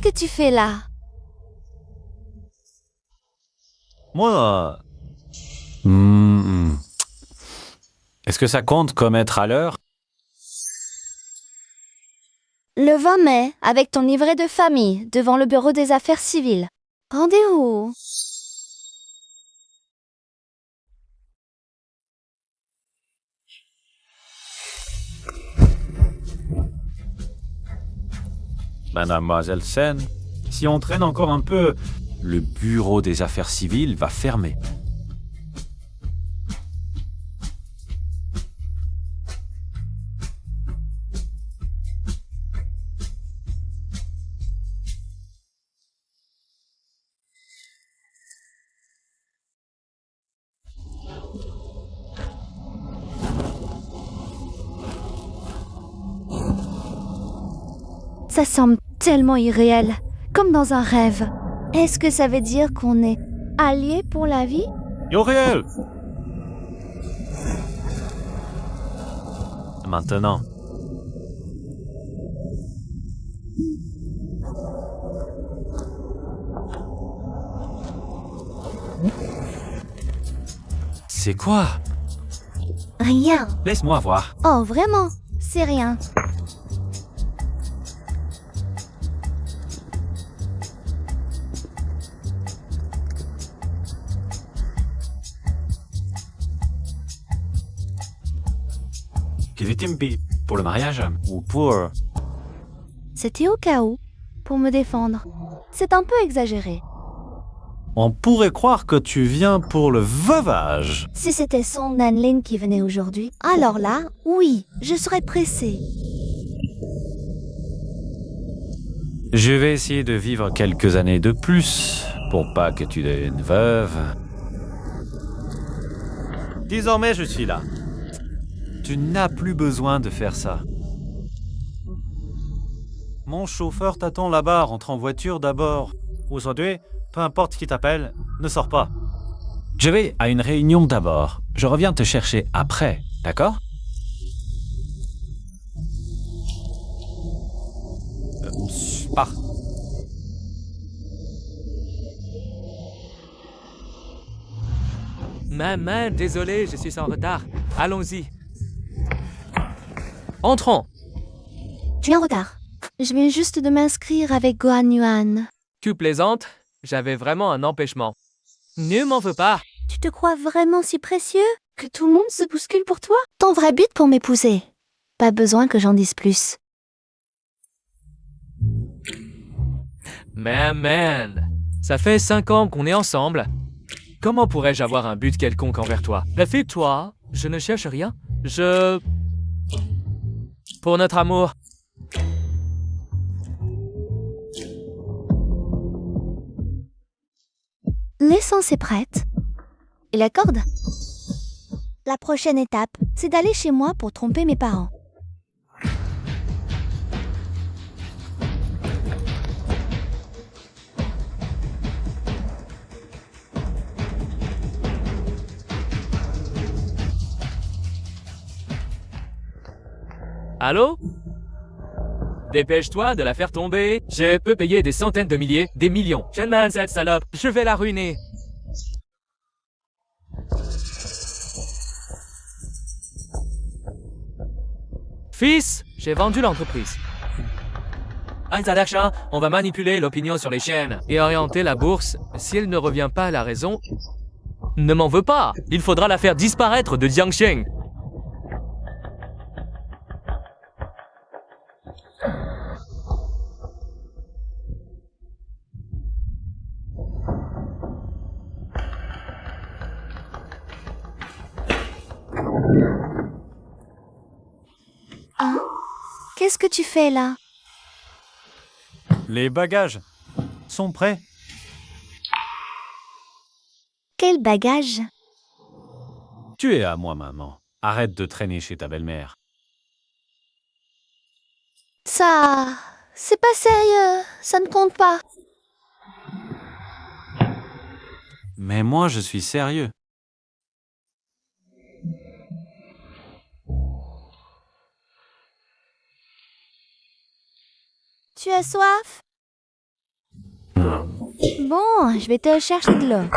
Qu'est-ce que tu fais là? Moi... Est-ce que ça compte comme être à l'heure? Le 20 mai, avec ton livret de famille, devant le bureau des affaires civiles. Rendez-vous. Mademoiselle Sen, si on traîne encore un peu, le bureau des affaires civiles va fermer. Ça semble tellement irréel, comme dans un rêve. Est-ce que ça veut dire qu'on est alliés pour la vie? Yoriel! Maintenant. C'est quoi? Rien. Laisse-moi voir. Oh, vraiment? C'est rien. Kivitimpi, pour le mariage ou pour... C'était au cas où, pour me défendre. C'est un peu exagéré. On pourrait croire que tu viens pour le veuvage. Si c'était Song Nanling qui venait aujourd'hui, alors là, oui, je serais pressée. Je vais essayer de vivre quelques années de plus pour pas que tu deviennes veuve. Désormais, je suis là. Tu n'as plus besoin de faire ça. Mon chauffeur t'attend là-bas, rentre en voiture d'abord. Aujourd'hui, peu importe qui t'appelle, ne sors pas. Je vais à une réunion d'abord. Je reviens te chercher après, d'accord? Pars. Maman, désolé, je suis en retard. Allons-y. Entrons. Tu es en retard. Je viens juste de m'inscrire avec Guan Yuan. Tu plaisantes? J'avais vraiment un empêchement. Ne m'en veux pas. Tu te crois vraiment si précieux que tout le monde se bouscule pour toi? Ton vrai but pour m'épouser. Pas besoin que j'en dise plus. Maman, ça fait 5 ans qu'on est ensemble. Comment pourrais-je avoir un but quelconque envers toi? Toi, je ne cherche rien. Pour notre amour. L'essence est prête. Et la corde? La prochaine étape, c'est d'aller chez moi pour tromper mes parents. Allô? Dépêche-toi de la faire tomber. Je peux payer des centaines de milliers, des millions. Shenman, cette salope, je vais la ruiner. Fils, j'ai vendu l'entreprise. Einzadaksha, on va manipuler l'opinion sur les chaînes et orienter la bourse. Si elle ne revient pas à la raison, ne m'en veux pas. Il faudra la faire disparaître de Jiangsheng. Hein? Qu'est-ce que tu fais là? Les bagages sont prêts. Quel bagage? Tu es à moi, maman. Arrête de traîner chez ta belle-mère. Ça... c'est pas sérieux. Ça ne compte pas. Mais moi, je suis sérieux. Tu as soif? Bon, je vais te chercher de l'eau.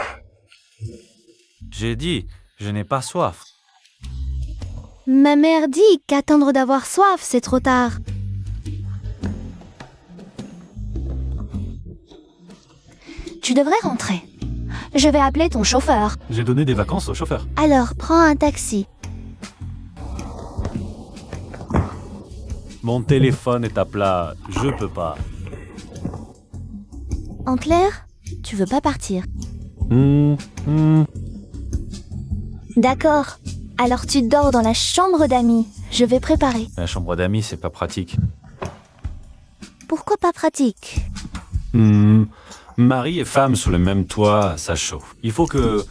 J'ai dit, je n'ai pas soif. Ma mère dit qu'attendre d'avoir soif, c'est trop tard. Tu devrais rentrer. Je vais appeler ton chauffeur. J'ai donné des vacances au chauffeur. Alors, prends un taxi. Mon téléphone est à plat, je peux pas. En clair, tu veux pas partir. D'accord. Alors tu dors dans la chambre d'amis. Je vais préparer. La chambre d'amis, c'est pas pratique. Pourquoi pas pratique? Mari et femme sous le même toit, ça chauffe. Il faut que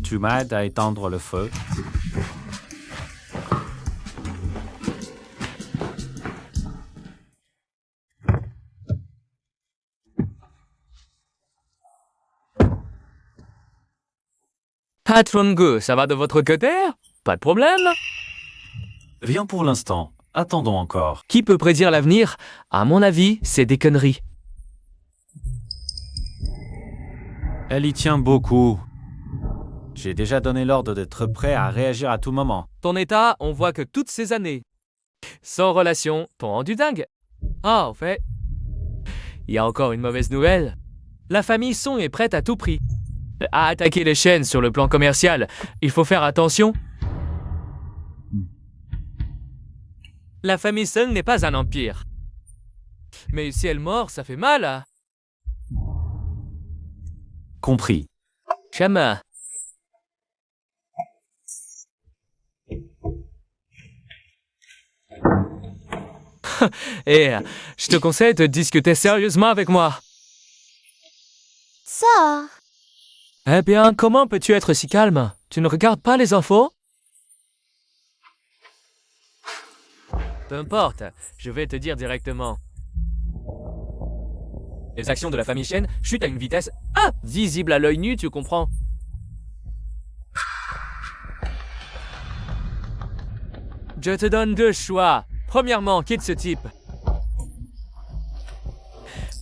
tu m'aides à éteindre le feu. Patron Gu, ça va de votre côté? Pas de problème. Viens pour l'instant. Attendons encore. Qui peut prédire l'avenir? À mon avis, c'est des conneries. Elle y tient beaucoup. J'ai déjà donné l'ordre d'être prêt à réagir à tout moment. Ton état, on voit que toutes ces années. Sans relation, t'ont rendu dingue. Ah, en fait, il y a encore une mauvaise nouvelle. La famille Song est prête à tout prix à attaquer les chaînes sur le plan commercial. Il faut faire attention. La famille Sun n'est pas un empire. Mais si elle mord, ça fait mal. Hein. Compris. Chama. Et je te conseille de discuter sérieusement avec moi. Sors. Eh bien, comment peux-tu être si calme? Tu ne regardes pas les infos? Peu importe, je vais te dire directement. Les actions de la famille Shen chutent à une vitesse visible à l'œil nu, tu comprends? Je te donne deux choix. Premièrement, quitte ce type.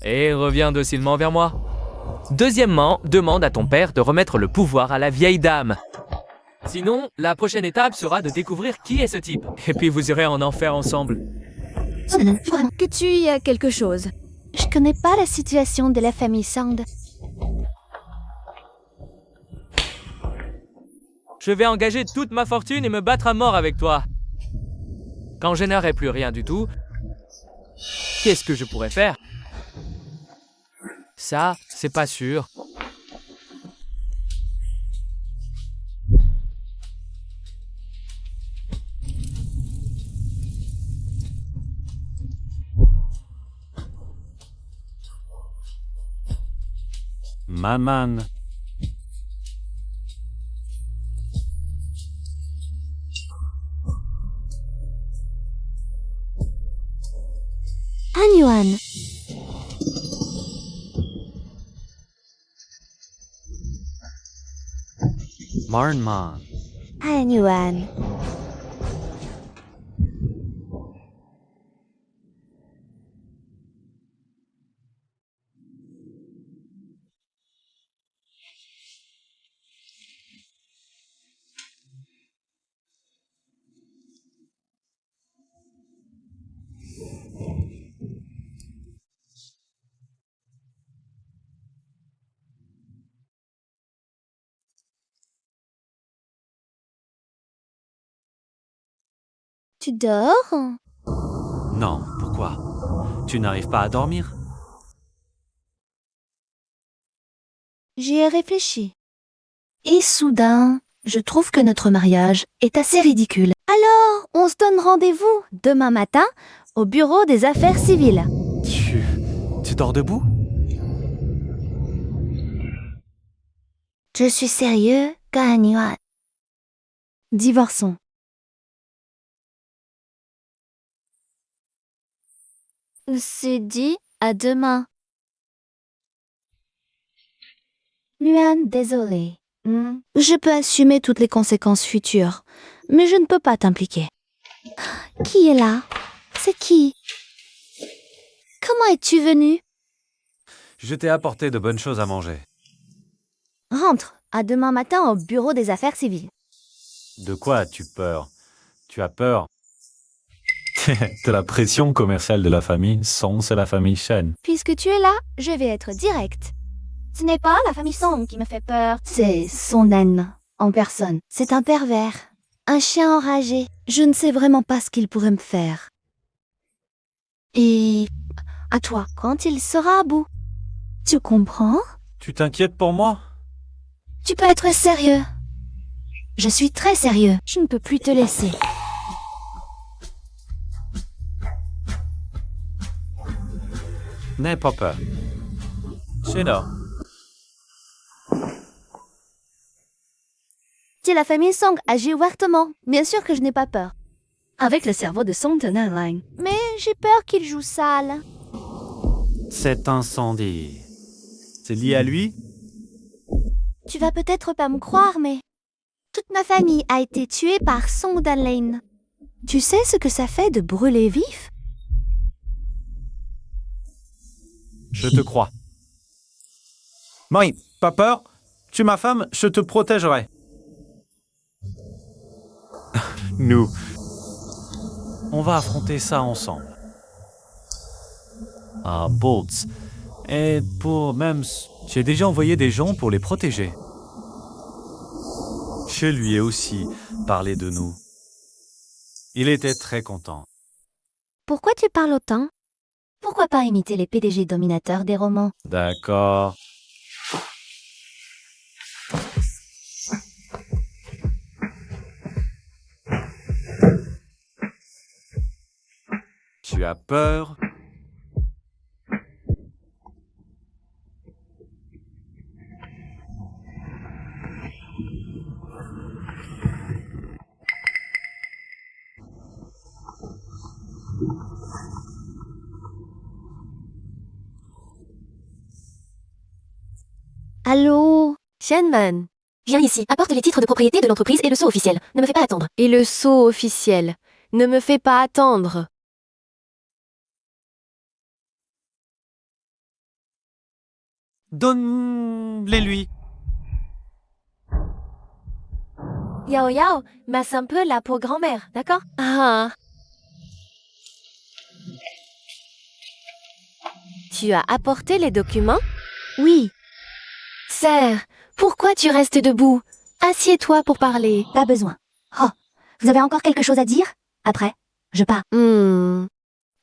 Et reviens docilement vers moi. Deuxièmement, demande à ton père de remettre le pouvoir à la vieille dame. Sinon, la prochaine étape sera de découvrir qui est ce type. Et puis vous irez en enfer ensemble. Que tu y as quelque chose. Je connais pas la situation de la famille Sand. Je vais engager toute ma fortune et me battre à mort avec toi. Quand je n'aurai plus rien du tout, qu'est-ce que je pourrais faire? Ça, c'est pas sûr. Man. Han Yuan. Man. Han Yuan. Tu dors? Non, pourquoi? Tu n'arrives pas à dormir? J'y ai réfléchi. Et soudain, je trouve que notre mariage est assez ridicule. Alors, on se donne rendez-vous demain matin au bureau des affaires civiles. Tu dors debout? Je suis sérieux, Han Yuan. Divorçons. C'est dit, à demain. Yuan, désolé. Je peux assumer toutes les conséquences futures, mais je ne peux pas t'impliquer. Qui est là? C'est qui? Comment es-tu venu? Je t'ai apporté de bonnes choses à manger. Rentre, à demain matin au bureau des affaires civiles. De quoi as-tu peur? Tu as peur de la pression commerciale de la famille Song, c'est la famille Shen. Puisque tu es là, je vais être direct. Ce n'est pas la famille Song qui me fait peur, c'est son naine en personne. C'est un pervers, un chien enragé. Je ne sais vraiment pas ce qu'il pourrait me faire. Et à toi, quand il sera à bout. Tu comprends? Tu t'inquiètes pour moi? Tu peux être sérieux. Je suis très sérieux. Je ne peux plus te laisser. N'aie pas peur. C'est là. Si la famille Song agit ouvertement, bien sûr que je n'ai pas peur. Avec le cerveau de Song Tenenline. Mais j'ai peur qu'il joue sale. Cet incendie, c'est lié à lui? Tu vas peut-être pas me croire, mais toute ma famille a été tuée par Song Danlane. Tu sais ce que ça fait de brûler vif? Je te crois. Marie, pas peur. Tu es ma femme, je te protégerai. Nous, on va affronter ça ensemble. Ah, Boltz. Et pour même... J'ai déjà envoyé des gens pour les protéger. Je lui ai aussi parlé de nous. Il était très content. Pourquoi tu parles autant? Pourquoi pas imiter les PDG dominateurs des romans? D'accord. Tu as peur? Allô? Shenman, viens ici. Apporte les titres de propriété de l'entreprise et le sceau officiel. Ne me fais pas attendre. Et le sceau officiel. Ne me fais pas attendre. Donne-les-lui. Yao Yao, masse un peu la peau grand-mère, d'accord? Ah. Tu as apporté les documents? Oui, Serre, pourquoi tu restes debout? Assieds-toi pour parler. pas besoin. Oh, vous avez encore quelque chose à dire? Après, je pars.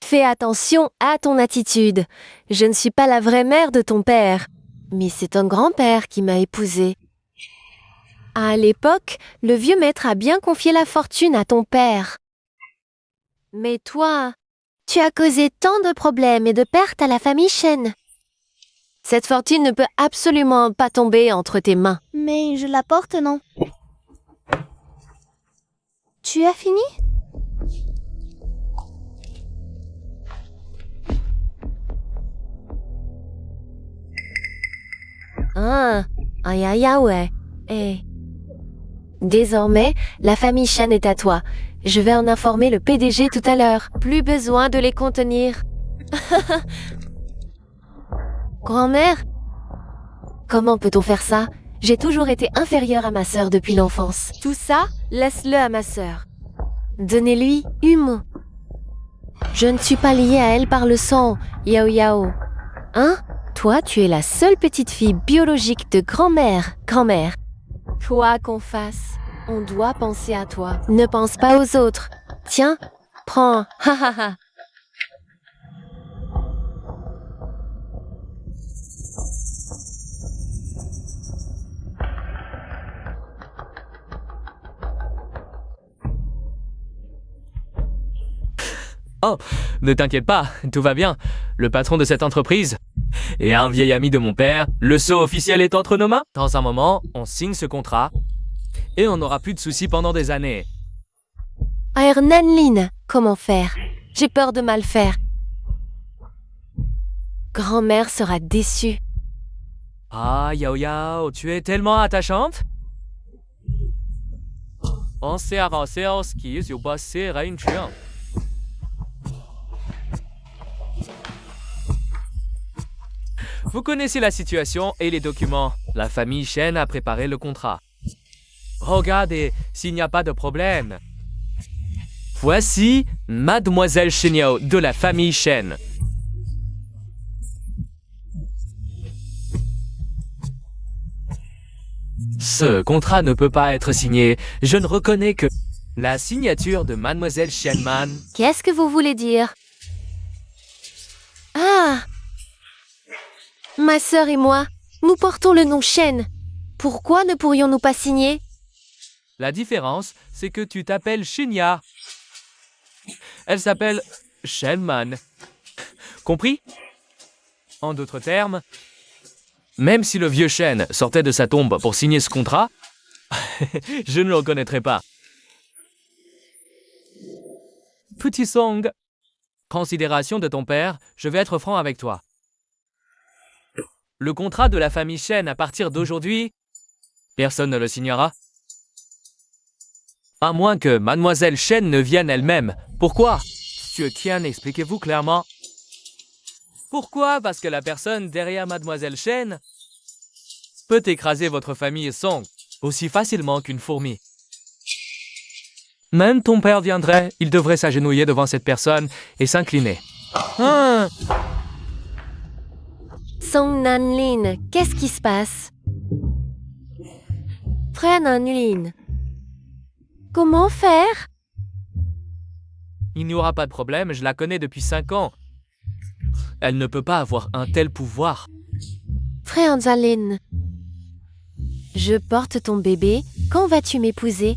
Fais attention à ton attitude. Je ne suis pas la vraie mère de ton père, mais c'est ton grand-père qui m'a épousée. À l'époque, le vieux maître a bien confié la fortune à ton père. Mais toi, tu as causé tant de problèmes et de pertes à la famille Shen. Cette fortune ne peut absolument pas tomber entre tes mains. Mais je la porte, non? Tu as fini? Ah, ouais. Désormais, la famille Shen est à toi. Je vais en informer le PDG tout à l'heure. Plus besoin de les contenir. Grand-mère? Comment peut-on faire ça? J'ai toujours été inférieure à ma sœur depuis l'enfance. Tout ça, laisse-le à ma sœur. Donnez-lui Humo. Je ne suis pas liée à elle par le sang, Yao Yao. Hein? Toi, tu es la seule petite fille biologique de grand-mère. Grand-mère. Quoi qu'on fasse, on doit penser à toi. Ne pense pas aux autres. Tiens, prends. Ha ha ha. Oh, ne t'inquiète pas, tout va bien. Le patron de cette entreprise et un vieil ami de mon père, le sceau officiel est entre nos mains. Dans un moment, on signe ce contrat et on n'aura plus de soucis pendant des années. Nanlin, comment faire? J'ai peur de mal faire. Grand-mère sera déçue. Ah, Yao Yao, tu es tellement attachante. On s'est avancé en ski sur passé Rainchuan. Vous connaissez la situation et les documents. La famille Shen a préparé le contrat. Regardez, s'il n'y a pas de problème. Voici Mademoiselle Shenyao de la famille Shen. Ce contrat ne peut pas être signé. Je ne reconnais que la signature de Mademoiselle Shenman. Qu'est-ce que vous voulez dire? Ah! Ma sœur et moi, nous portons le nom Shen. Pourquoi ne pourrions-nous pas signer? La différence, c'est que tu t'appelles Shenya. Elle s'appelle Shenman. Compris? En d'autres termes, même si le vieux Shen sortait de sa tombe pour signer ce contrat, je ne le reconnaîtrai pas. Petit Song, considération de ton père, je vais être franc avec toi. Le contrat de la famille Shen à partir d'aujourd'hui, personne ne le signera. À moins que Mademoiselle Shen ne vienne elle-même. Pourquoi? Monsieur Qian, expliquez-vous clairement. Pourquoi? Parce que la personne derrière Mademoiselle Shen peut écraser votre famille Song aussi facilement qu'une fourmi. Même ton père viendrait, il devrait s'agenouiller devant cette personne et s'incliner. Ah! Song Nanlin, qu'est-ce qui se passe? Frère Nanlin, comment faire? Il n'y aura pas de problème, je la connais depuis 5 ans. Elle ne peut pas avoir un tel pouvoir. Freanzaline, je porte ton bébé. Quand vas-tu m'épouser?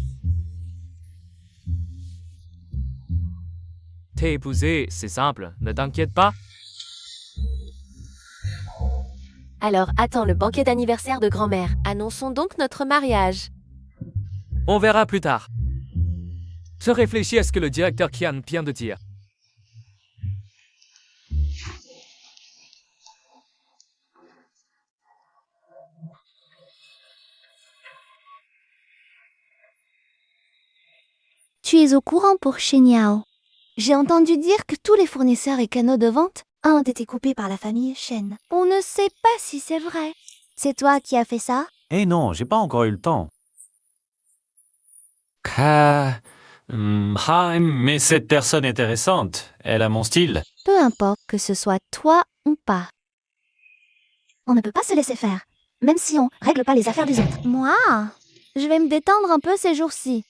T'es épousé, c'est simple, ne t'inquiète pas. Alors attends le banquet d'anniversaire de grand-mère. Annonçons donc notre mariage. On verra plus tard. Je réfléchis à ce que le directeur Kian vient de dire. Tu es au courant pour Shenyao. J'ai entendu dire que tous les fournisseurs et canaux de vente ont été coupés par la famille Shen. On ne sait pas si c'est vrai. C'est toi qui as fait ça? Eh non, j'ai pas encore eu le temps. Mais cette personne est intéressante. Elle a mon style. Peu importe que ce soit toi ou pas. On ne peut pas se laisser faire, même si on règle pas les affaires des autres. Moi, je vais me détendre un peu ces jours-ci.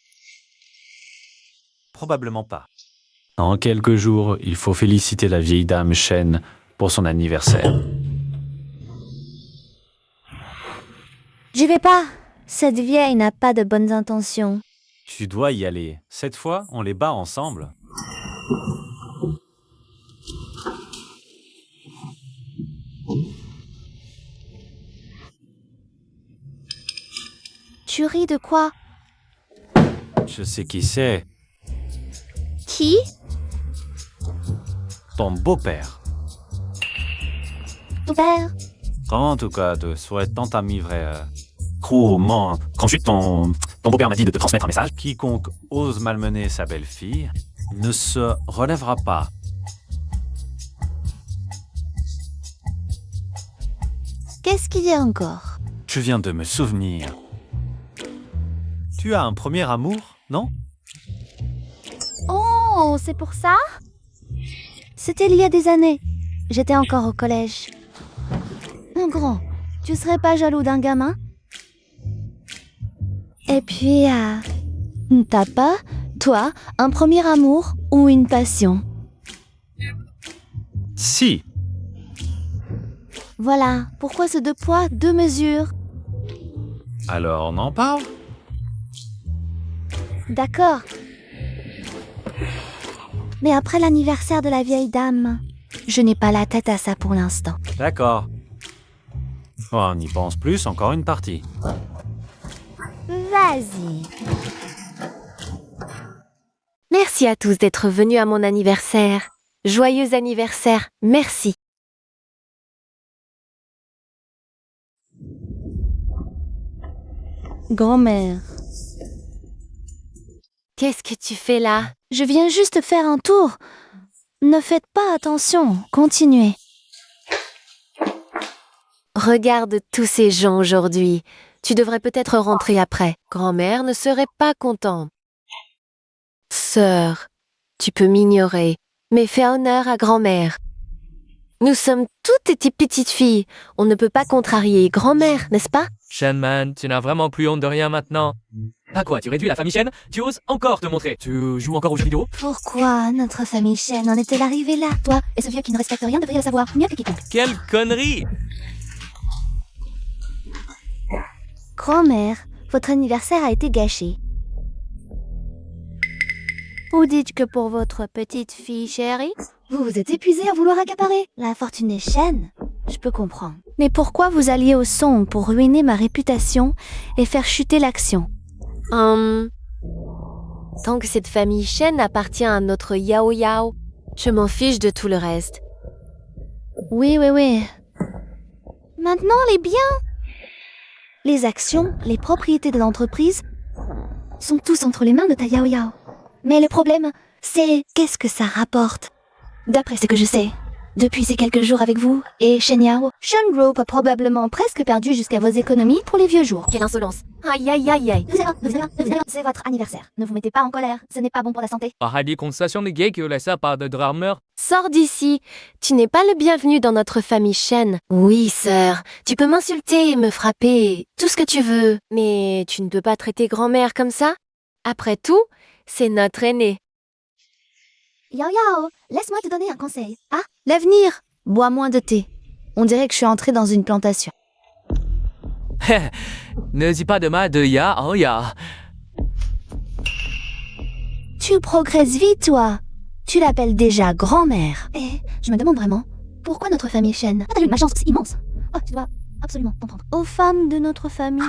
Probablement pas. En quelques jours, il faut féliciter la vieille dame Shen pour son anniversaire. J'y vais pas. Cette vieille n'a pas de bonnes intentions. Tu dois y aller. Cette fois, on les bat ensemble. Tu ris de quoi? Je sais qui c'est. Qui? Ton beau-père. Ton père? En tout cas, de souhaite tant ami vrai. Comment? Ensuite, ton beau-père m'a dit de te transmettre un message. Quiconque ose malmener sa belle-fille ne se relèvera pas. Qu'est-ce qu'il y a encore? Je viens de me souvenir. Tu as un premier amour, non? Oh, c'est pour ça? C'était il y a des années. J'étais encore au collège. Mon grand, tu serais pas jaloux d'un gamin? Et puis, t'as pas, toi, un premier amour ou une passion? Si. Voilà, pourquoi ce deux poids, deux mesures? Alors, on en parle? D'accord. Mais après l'anniversaire de la vieille dame, je n'ai pas la tête à ça pour l'instant. D'accord. On y pense plus, encore une partie. Vas-y. Merci à tous d'être venus à mon anniversaire. Joyeux anniversaire, merci. Grand-mère, Qu'est-ce que tu fais là? je viens juste faire un tour. Ne faites pas attention, continuez. Regarde tous ces gens aujourd'hui. Tu devrais peut-être rentrer après. Grand-mère ne serait pas contente. Sœur, tu peux m'ignorer, mais fais honneur à grand-mère. Nous sommes toutes tes petites filles. On ne peut pas contrarier grand-mère, n'est-ce pas? Shenman, tu n'as vraiment plus honte de rien maintenant. Ah quoi, tu réduis la famille Shen? Tu oses encore te montrer? Tu joues encore aux jeux vidéo? Pourquoi notre famille Shen en est-elle arrivée là? Toi et ce vieux qui ne respecte rien devriez le savoir, mieux que quiconque. Quelle connerie! Grand-mère, votre anniversaire a été gâché. Vous dites que pour votre petite fille chérie, vous vous êtes épuisé à vouloir accaparer la fortune des Shen. Je peux comprendre. Mais pourquoi vous alliez au son pour ruiner ma réputation et faire chuter l'action? Tant que cette famille Shen appartient à notre Yao Yao, je m'en fiche de tout le reste. Oui. Maintenant, les biens, les actions, les propriétés de l'entreprise sont tous entre les mains de ta Yao Yao. Mais le problème, c'est qu'est-ce que ça rapporte? D'après ce que je sais, depuis ces quelques jours avec vous et Shen Yao, Shen Group a probablement presque perdu jusqu'à vos économies pour les vieux jours. Quelle insolence! Aïe aïe aïe aïe! C'est votre anniversaire. Ne vous mettez pas en colère, ce n'est pas bon pour la santé. Arrête conversation de gay que laissa par de drummer. Sors d'ici! Tu n'es pas le bienvenu dans notre famille Shen. Oui, sœur, tu peux m'insulter, me frapper, tout ce que tu veux. Mais tu ne peux pas traiter grand-mère comme ça. Après tout, c'est notre aîné. Yao Yao, laisse-moi te donner un conseil. Ah, l'avenir. Bois moins de thé. On dirait que je suis entrée dans une plantation. Ne dis pas de mal de Ya en Ya. Tu progresses vite, toi. Tu l'appelles déjà grand-mère. Et je me demande vraiment, pourquoi notre famille Shen? Ah, t'as eu une malchance immense. Oh, tu dois absolument comprendre. Aux femmes de notre famille.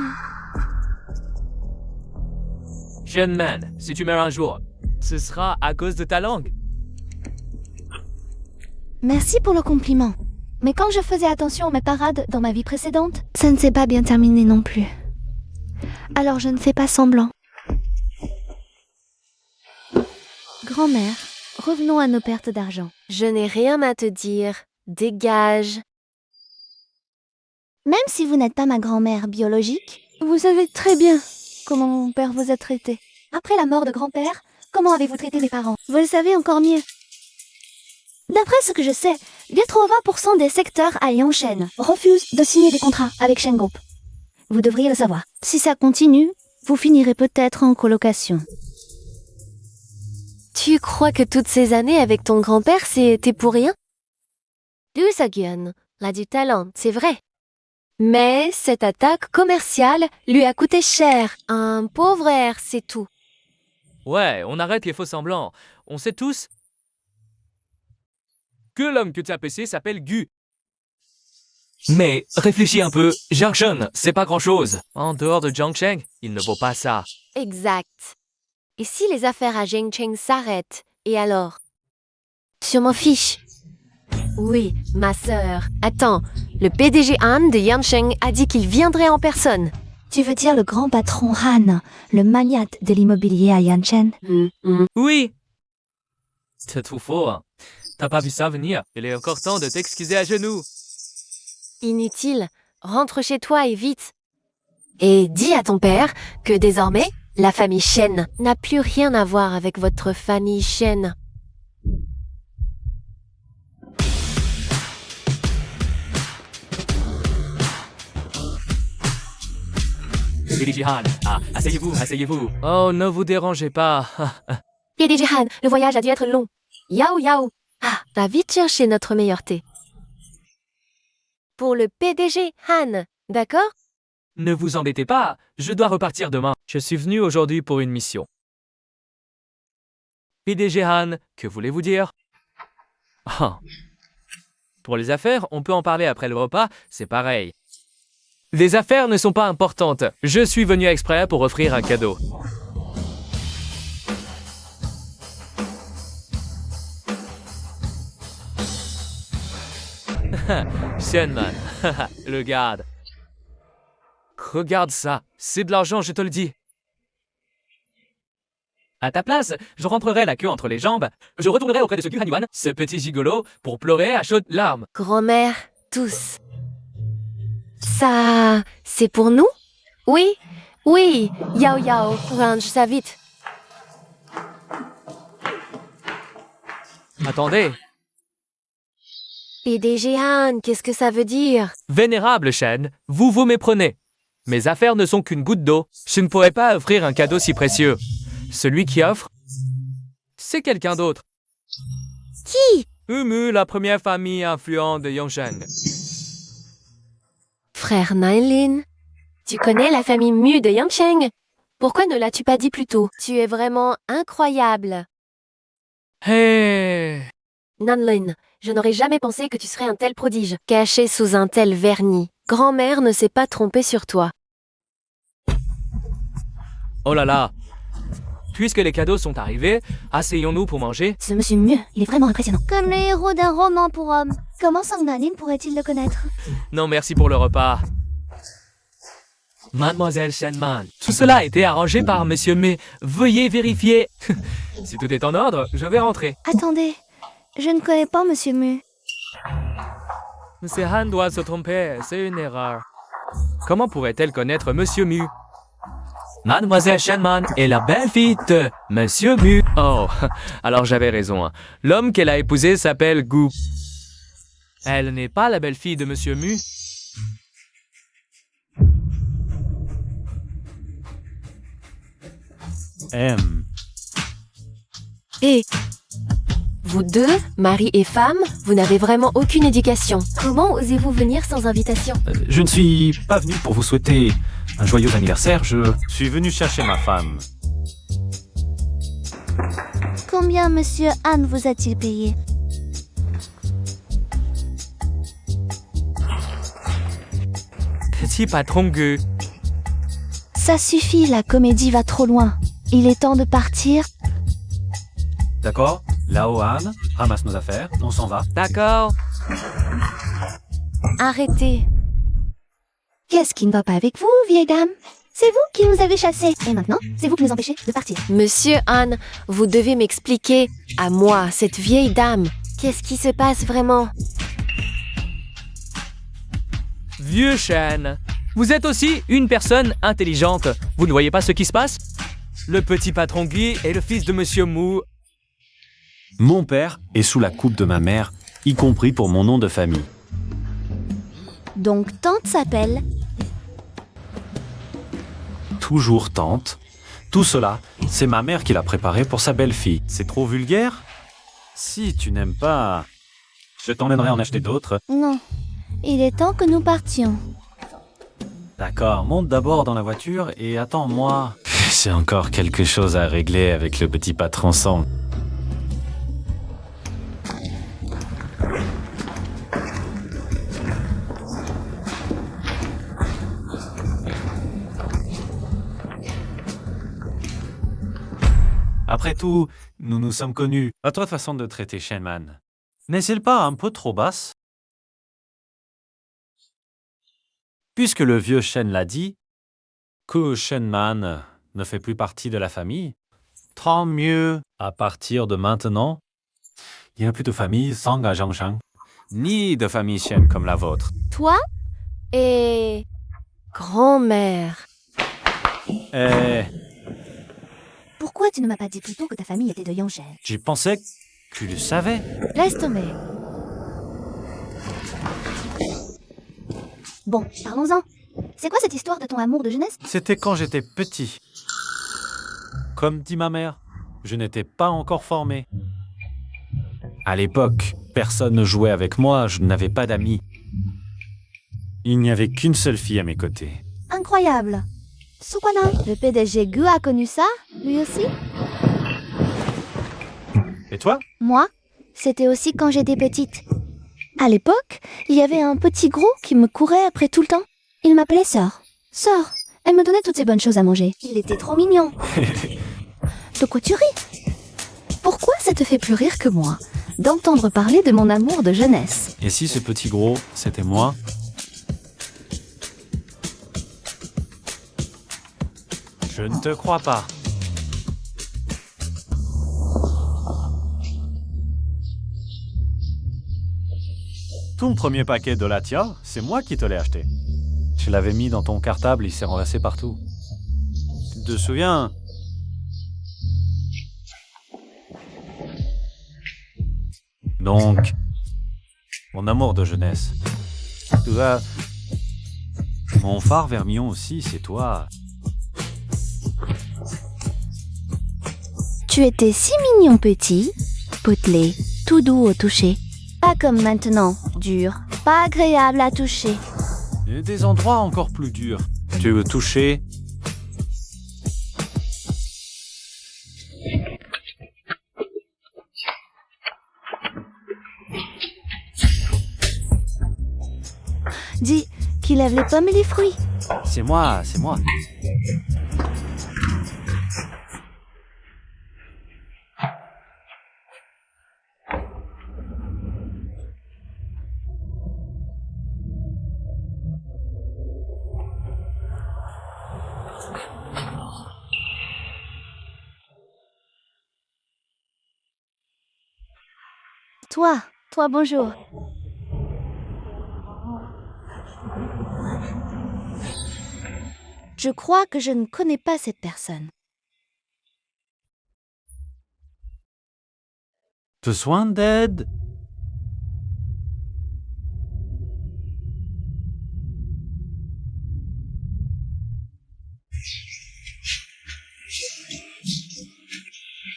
Jeune man, si tu meurs un jour, ce sera à cause de ta langue. Merci pour le compliment. Mais quand je faisais attention à mes parades dans ma vie précédente, ça ne s'est pas bien terminé non plus. Alors je ne fais pas semblant. Grand-mère, revenons à nos pertes d'argent. Je n'ai rien à te dire. Dégage. Même si vous n'êtes pas ma grand-mère biologique, vous savez très bien comment mon père vous a traité. Après la mort de grand-père, comment avez-vous traité mes parents? Vous le savez encore mieux. D'après ce que je sais, 80% des secteurs à Yangshen refusent de signer des contrats avec Shen Group. Vous devriez le savoir. Si ça continue, vous finirez peut-être en colocation. Tu crois que toutes ces années avec ton grand-père, c'était pour rien? Du Sagyun a du talent, c'est vrai. Mais cette attaque commerciale lui a coûté cher. Un pauvre air, c'est tout. Ouais, on arrête les faux semblants. On sait tous que l'homme que tu as passé s'appelle Gu. Mais réfléchis un peu, Jiangsheng, c'est pas grand-chose. En dehors de Jiangsheng, il ne vaut pas ça. Exact. Et si les affaires à Zhengcheng s'arrêtent, et alors? Je m'en fiche. Oui, ma sœur. Attends, le PDG Han de Yansheng a dit qu'il viendrait en personne. Tu veux dire le grand patron Han, le magnate de l'immobilier à Yanshen? Oui. C'est tout faux, hein. T'as pas vu ça venir. Il est encore temps de t'excuser à genoux. Inutile. Rentre chez toi et vite. Et dis à ton père que désormais, la famille Shen n'a plus rien à voir avec votre famille Shen. PDG Han, asseyez-vous, asseyez-vous. Oh, ne vous dérangez pas. PDG Han, le voyage a dû être long. Yao Yao. Ah, va vite chercher notre meilleur thé. Pour le PDG Han, d'accord? Ne vous embêtez pas, je dois repartir demain. Je suis venu aujourd'hui pour une mission. PDG Han, que voulez-vous dire? Ah. Pour les affaires, on peut en parler après le repas, c'est pareil. Les affaires ne sont pas importantes. Je suis venu exprès pour offrir un cadeau. Shenman, le garde. Regarde ça, c'est de l'argent, je te le dis. À ta place, je rentrerai la queue entre les jambes, je retournerai auprès de ce Guhan Yuan, ce petit gigolo, pour pleurer à chaudes larmes. Grand-mère, tous. Ça, c'est pour nous? Oui, oui, Yao Yao, range ça vite. Attendez, PDG Han, qu'est-ce que ça veut dire? vénérable Shen, vous vous méprenez. Mes affaires ne sont qu'une goutte d'eau. Je ne pourrais pas offrir un cadeau si précieux. Celui qui offre, c'est quelqu'un d'autre. Qui? Umu, la première famille influente de Yongsheng. Frère Nailin, tu connais la famille Mu de Yangsheng? Pourquoi ne l'as-tu pas dit plus tôt? Tu es vraiment incroyable. Hey. Nanlin, je n'aurais jamais pensé que tu serais un tel prodige, caché sous un tel vernis. Grand-mère ne s'est pas trompée sur toi. Oh là là. Puisque les cadeaux sont arrivés, asseyons-nous pour manger. Ce monsieur Mu, il est vraiment impressionnant. Comme le héros d'un roman pour hommes. Comment Sang Nanin pourrait-il le connaître? Non, merci pour le repas. Mademoiselle Shenman, tout cela a été arrangé par Monsieur Mei. Veuillez vérifier. Si tout est en ordre, je vais rentrer. Attendez, je ne connais pas monsieur Mu. Monsieur Han doit se tromper, c'est une erreur. Comment pourrait-elle connaître Monsieur Mu? Mademoiselle Shenman est la belle-fille de Monsieur Mu. Oh, alors j'avais raison. Hein. L'homme qu'elle a épousé s'appelle Gu. Elle n'est pas la belle-fille de Monsieur Mu. M. Et Vous deux, mari et femme, vous n'avez vraiment aucune éducation. Comment osez-vous venir sans invitation? Je ne suis pas venu pour vous souhaiter un joyeux anniversaire, je suis venu chercher ma femme. Combien Monsieur Anne vous a-t-il payé? Petit patron Gu. Ça suffit, la comédie va trop loin. Il est temps de partir. D'accord? Là-haut, Anne, ramasse nos affaires, on s'en va. D'accord. Arrêtez. Qu'est-ce qui ne va pas avec vous, vieille dame? C'est vous qui nous avez chassés. Et maintenant, c'est vous qui nous empêchez de partir. Monsieur Anne, vous devez m'expliquer, à moi, cette vieille dame, qu'est-ce qui se passe vraiment? Vieux chêne. Vous êtes aussi une personne intelligente. Vous ne voyez pas ce qui se passe? Le petit patron Guy est le fils de Monsieur Mou. Mon père est sous la coupe de ma mère, y compris pour mon nom de famille. Donc, tante s'appelle... Toujours tante. Tout cela, c'est ma mère qui l'a préparé pour sa belle-fille. C'est trop vulgaire? Si tu n'aimes pas, je t'emmènerai en acheter d'autres. Non, il est temps que nous partions. D'accord, monte d'abord dans la voiture et attends-moi. J'ai encore quelque chose à régler avec le petit patron Sang. Après tout, nous nous sommes connus. Votre façon de traiter Shenman n'est-elle pas un peu trop basse? Puisque le vieux Shen l'a dit, que Shenman ne fait plus partie de la famille, tant mieux. À partir de maintenant, il n'y a plus de famille Sang à Zhangshang, ni de famille Shen comme la vôtre. Toi et... grand-mère. Eh, Pourquoi tu ne m'as pas dit plus tôt que ta famille était de Yangzhen? j'y pensais que tu le savais. Laisse tomber. Bon, parlons-en. C'est quoi cette histoire de ton amour de jeunesse? C'était quand j'étais petit. Comme dit ma mère, je n'étais pas encore formé. À l'époque, personne ne jouait avec moi, je n'avais pas d'amis. Il n'y avait qu'une seule fille à mes côtés. Incroyable. Sukwana, le PDG Gu a connu ça, lui aussi? Et toi? Moi, c'était aussi quand j'étais petite. À l'époque, il y avait un petit gros qui me courait après tout le temps. Il m'appelait Sœur. Sœur, elle me donnait toutes ces bonnes choses à manger. Il était trop mignon. De quoi tu ris? Pourquoi ça te fait plus rire que moi d'entendre parler de mon amour de jeunesse? Et si ce petit gros, c'était moi? Je ne te crois pas. Ton premier paquet de Latia, c'est moi qui te l'ai acheté. Je l'avais mis dans ton cartable, il s'est renversé partout. Tu te souviens? Donc, mon amour de jeunesse. Tu vois, mon phare vermillon aussi, c'est toi. Tu étais si mignon petit, potelé, tout doux au toucher. Pas comme maintenant, dur, pas agréable à toucher. Et des endroits encore plus durs. Tu veux toucher? Dis, qui lève les pommes et les fruits. C'est moi, c'est moi. Toi bonjour. Je crois que je ne connais pas cette personne. Besoin d'aide?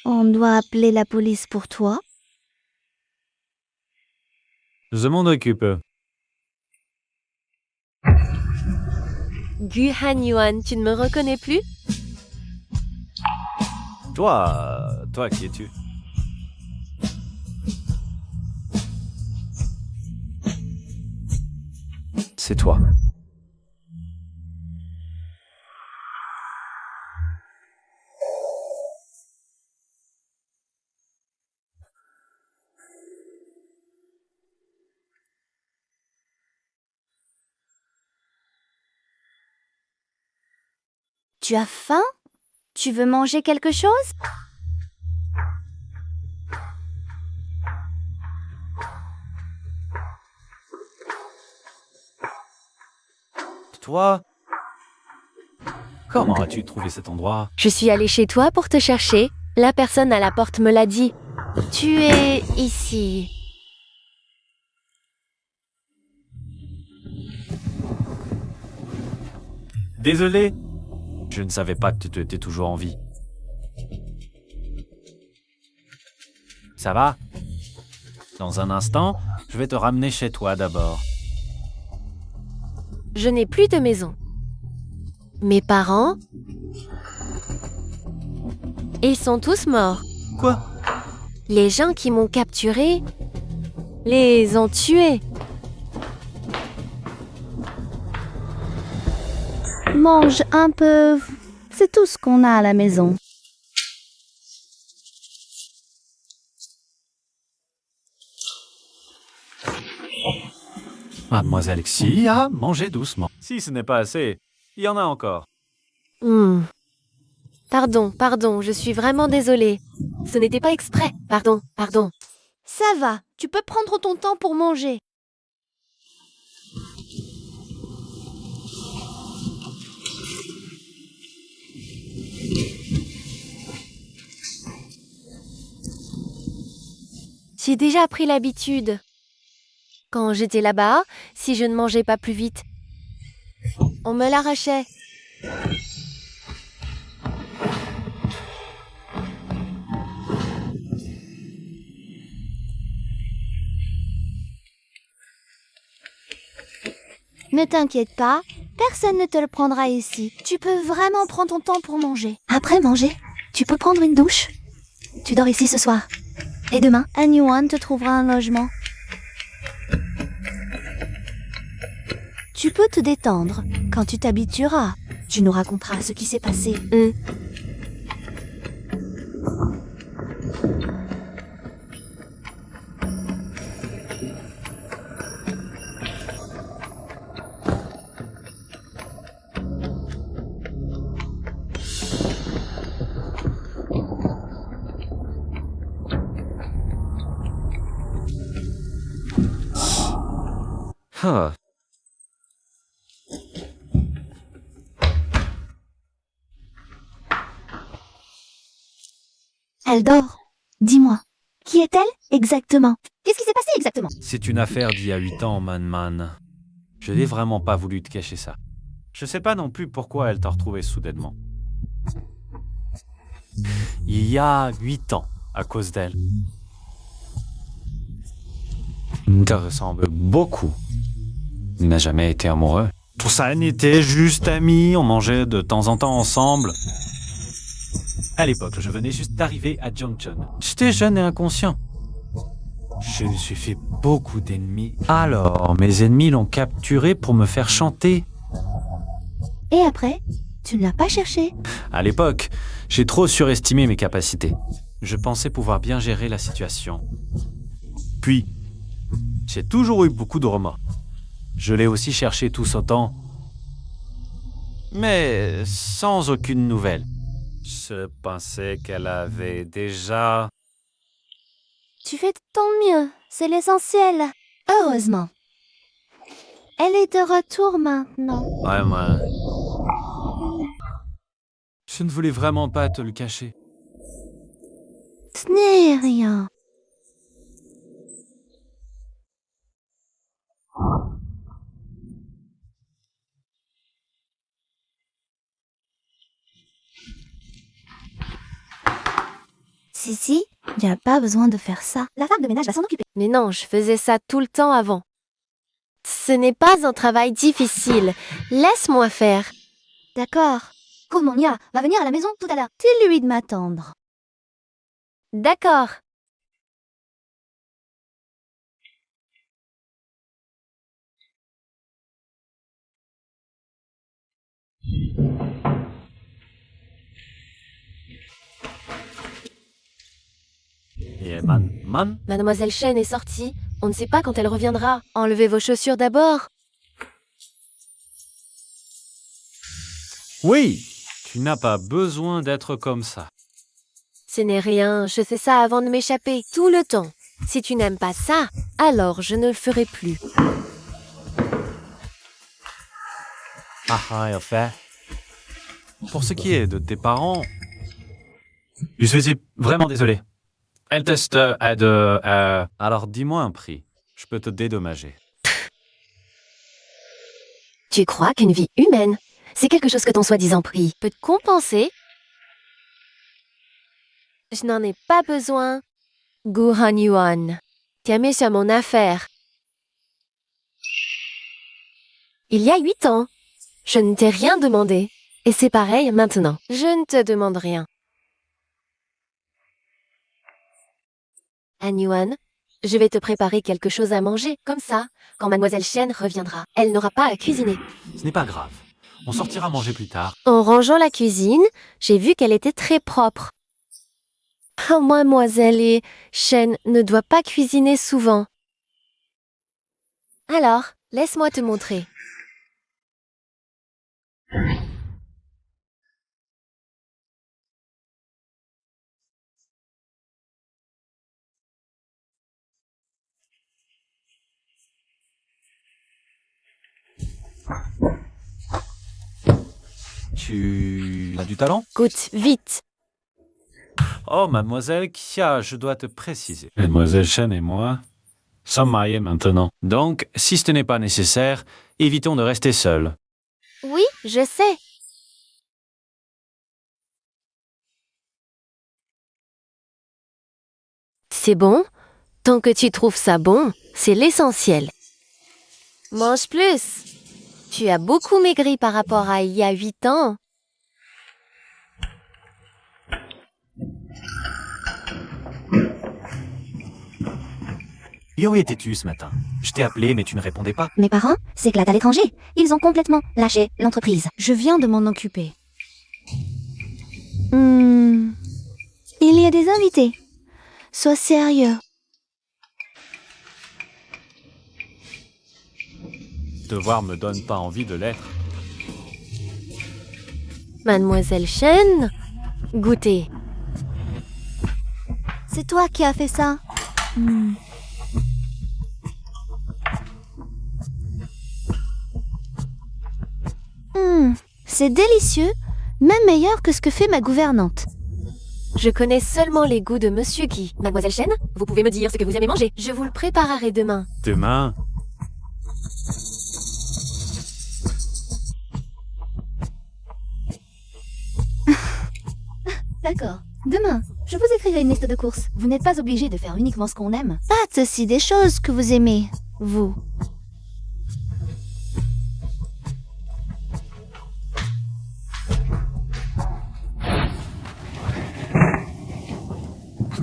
On doit appeler la police pour toi? Je m'en occupe. Gu Han Yuan, tu ne me reconnais plus? Toi, qui es-tu? C'est toi. Tu as faim? Tu veux manger quelque chose? Toi? Comment as-tu trouvé cet endroit? Je suis allée chez toi pour te chercher. La personne à la porte me l'a dit. Tu es ici. Désolé. Je ne savais pas que tu étais toujours en vie. Ça va? Dans un instant, je vais te ramener chez toi d'abord. Je n'ai plus de maison. Mes parents? Ils sont tous morts. Quoi? Les gens qui m'ont capturé les ont tués. Mange un peu. C'est tout ce qu'on a à la maison. Mademoiselle Xia, mangez doucement. Si ce n'est pas assez, il y en a encore. Hmm. Pardon, je suis vraiment désolée. Ce n'était pas exprès. Pardon. Ça va, tu peux prendre ton temps pour manger. J'ai déjà pris l'habitude. Quand j'étais là-bas, si je ne mangeais pas plus vite, on me l'arrachait. Ne t'inquiète pas, personne ne te le prendra ici. Tu peux vraiment prendre ton temps pour manger. Après manger, tu peux prendre une douche. Tu dors ici ce soir. Et demain, Han Yuan te trouvera un logement. Tu peux te détendre. Quand tu t'habitueras, tu nous raconteras ce qui s'est passé. Ah. Elle dort. Dis-moi, qui est-elle exactement? Qu'est-ce qui s'est passé exactement? C'est une affaire d'il y a 8 ans, Man. Je n'ai vraiment pas voulu te cacher ça. Je sais pas non plus pourquoi elle t'a retrouvé soudainement. Il y a 8 ans, à cause d'elle. Tu te ressembles beaucoup. Il n'a jamais été amoureux. Pour ça, on était juste amis, on mangeait de temps en temps ensemble. À l'époque, je venais juste d'arriver à Junction. J'étais jeune et inconscient. Je me suis fait beaucoup d'ennemis. Alors, mes ennemis l'ont capturé pour me faire chanter. Et après, tu ne l'as pas cherché? À l'époque, j'ai trop surestimé mes capacités. Je pensais pouvoir bien gérer la situation. Puis, j'ai toujours eu beaucoup de remords. Je l'ai aussi cherché tout ce temps, mais sans aucune nouvelle. Je pensais qu'elle avait déjà... Tu fais de ton mieux, c'est l'essentiel. Heureusement. Elle est de retour maintenant. Ouais, moi... Je ne voulais vraiment pas te le cacher. Ce n'est rien. ici, il n'y a pas besoin de faire ça. La femme de ménage va s'en occuper. Mais non, je faisais ça tout le temps avant. Ce n'est pas un travail difficile. Laisse-moi faire. D'accord. Cormonia va venir à la maison tout à l'heure. Dis-lui de m'attendre. D'accord. Et Man, Mademoiselle Chen est sortie. On ne sait pas quand elle reviendra. Enlevez vos chaussures d'abord. oui, tu n'as pas besoin d'être comme ça. Ce n'est rien, je fais ça avant de m'échapper, tout le temps. Si tu n'aimes pas ça, alors je ne le ferai plus. En fait. Pour ce qui est de tes parents, je suis vraiment désolé. Elle teste Alors dis-moi un prix. Je peux te dédommager. Tu crois qu'une vie humaine, c'est quelque chose que ton soi-disant prix peut te compenser? Je n'en ai pas besoin. Gu Han Yuan, t'as mis sur mon affaire. Il y a 8 ans, je ne t'ai rien demandé. Et c'est pareil maintenant. Je ne te demande rien. Han Yuan, je vais te préparer quelque chose à manger. Comme ça, quand Mademoiselle Chen reviendra, elle n'aura pas à cuisiner. Ce n'est pas grave. On sortira manger plus tard. En rangeant la cuisine, j'ai vu qu'elle était très propre. Oh, Mademoiselle Chen ne doit pas cuisiner souvent. Alors, laisse-moi te montrer. Tu as du talent? Goûte vite. Oh, mademoiselle Kia, je dois te préciser. Mademoiselle Chen et moi sommes mariés maintenant. Donc, si ce n'est pas nécessaire, évitons de rester seuls. Oui, je sais. C'est bon? Tant que tu trouves ça bon, c'est l'essentiel. Mange plus. Tu as beaucoup maigri par rapport à il y a 8 ans. Yo étais-tu ce matin? Je t'ai appelé, mais tu ne répondais pas. Mes parents s'éclatent à l'étranger. Ils ont complètement lâché l'entreprise. Je viens de m'en occuper. Il y a des invités. Sois sérieux. Devoir me donne pas envie de l'être. Mademoiselle Chen, goûtez. C'est toi qui as fait ça. C'est délicieux, même meilleur que ce que fait ma gouvernante. Je connais seulement les goûts de Monsieur Guy. Mademoiselle Chen, vous pouvez me dire ce que vous aimez manger. Je vous le préparerai demain. Demain, D'accord. Demain, je vous écrirai une liste de courses. Vous n'êtes pas obligé de faire uniquement ce qu'on aime. Faites aussi des choses que vous aimez, vous.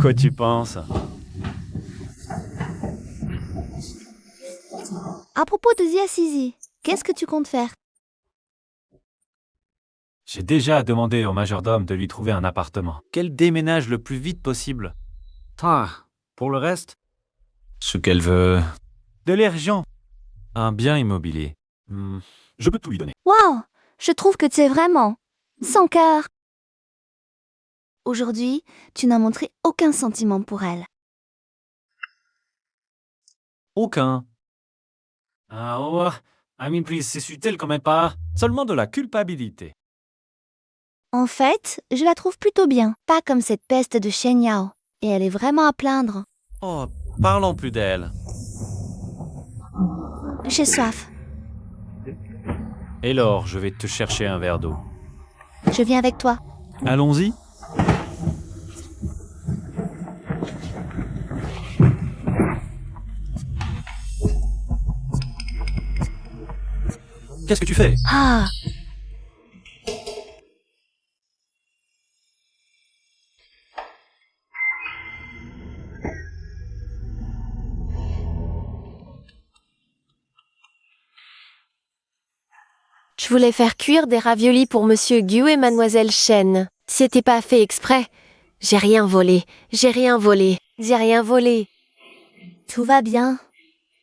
quoi tu penses? À propos de Zia Sisi, qu'est-ce que tu comptes faire? J'ai déjà demandé au majordome de lui trouver un appartement. Qu'elle déménage le plus vite possible. Pour le reste, ce qu'elle veut... De l'argent. Un bien immobilier. Je peux tout lui donner. Waouh! Je trouve que tu es vraiment sans cœur. Aujourd'hui, tu n'as montré aucun sentiment pour elle. Aucun. Please, c'est sutel quand même pas. Seulement de la culpabilité. En fait, je la trouve plutôt bien. Pas comme cette peste de Shen Yao. Et elle est vraiment à plaindre. Oh, parlons plus d'elle. J'ai soif. Et Laure, je vais te chercher un verre d'eau. Je viens avec toi. Allons-y. qu'est-ce que tu fais? Ah. Je voulais faire cuire des raviolis pour Monsieur Gu et Mademoiselle Chen. C'était pas fait exprès. J'ai rien volé. J'ai rien volé. J'ai rien volé. Tout va bien.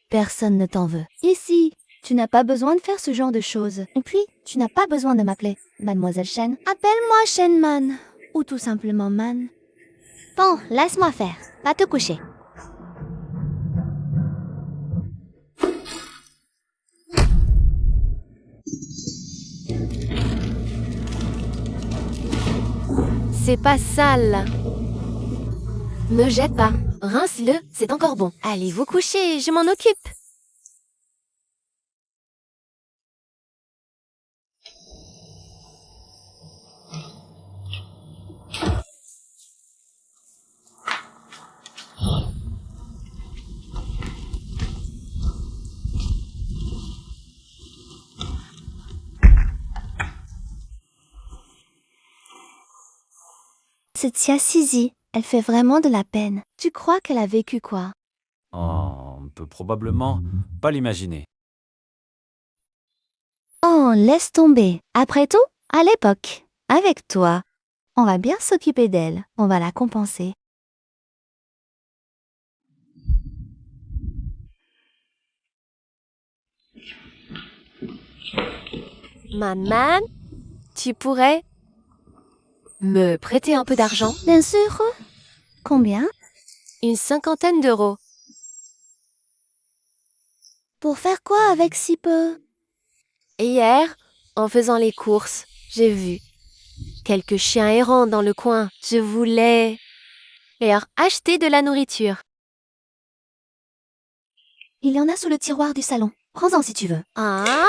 Personne ne t'en veut. Ici, tu n'as pas besoin de faire ce genre de choses. Et puis, tu n'as pas besoin de m'appeler Mademoiselle Shen. Appelle-moi Shenman. Ou tout simplement Man. Bon, laisse-moi faire. Va te coucher. C'est pas sale. Me jette pas. Rince-le, c'est encore bon. Allez vous coucher, je m'en occupe. Cette Tia Sisi, elle fait vraiment de la peine. Tu crois qu'elle a vécu quoi? Oh, on peut probablement pas l'imaginer. Oh, laisse tomber. Après tout, à l'époque, avec toi, on va bien s'occuper d'elle. On va la compenser. Man, tu pourrais me prêter un peu d'argent? Bien sûr. Combien? Une 50aine d'euros. Pour faire quoi avec si peu? Hier, en faisant les courses, j'ai vu quelques chiens errants dans le coin. Je voulais leur acheter de la nourriture. Il y en a sous le tiroir du salon. Prends-en si tu veux. Ah?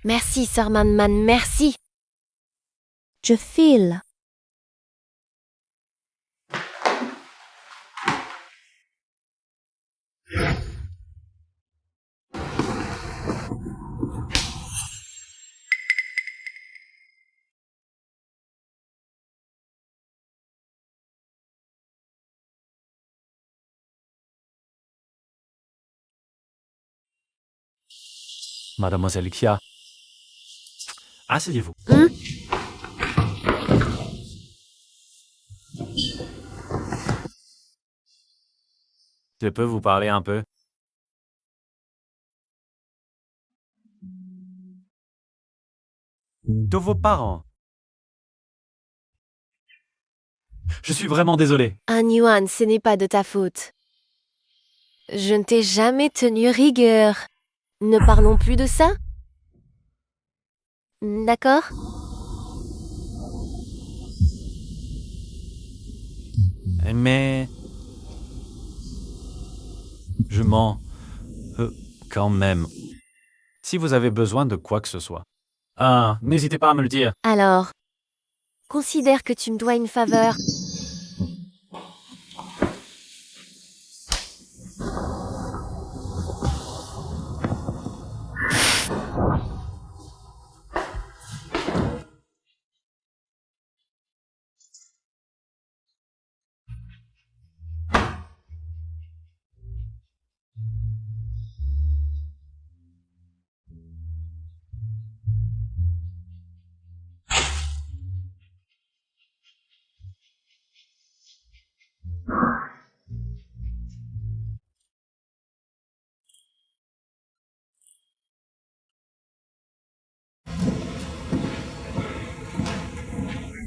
Merci, Sir Man, merci. Je file. Mademoiselle Kia. Asseyez-vous. Je peux vous parler un peu? De vos parents. Je suis vraiment désolé. Un yuan, ce n'est pas de ta faute. Je ne t'ai jamais tenu rigueur. Ne parlons plus de ça? D'accord? Mais... Je mens... quand même. Si vous avez besoin de quoi que ce soit. Ah, n'hésitez pas à me le dire. Alors, considère que tu me dois une faveur.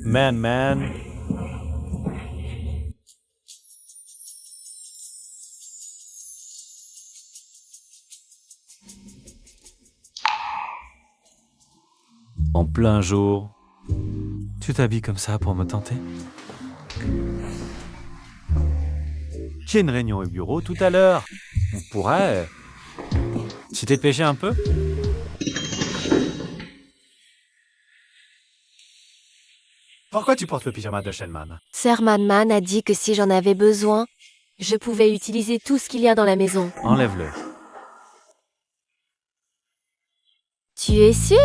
Man. En plein jour. Tu t'habilles comme ça pour me tenter? J'ai une réunion au bureau tout à l'heure. On pourrait... Tu t'es pêché un peu? Pourquoi tu portes le pyjama de Shenman? Sir Man a dit que si j'en avais besoin, je pouvais utiliser tout ce qu'il y a dans la maison. Enlève-le. Tu Tu es sûr?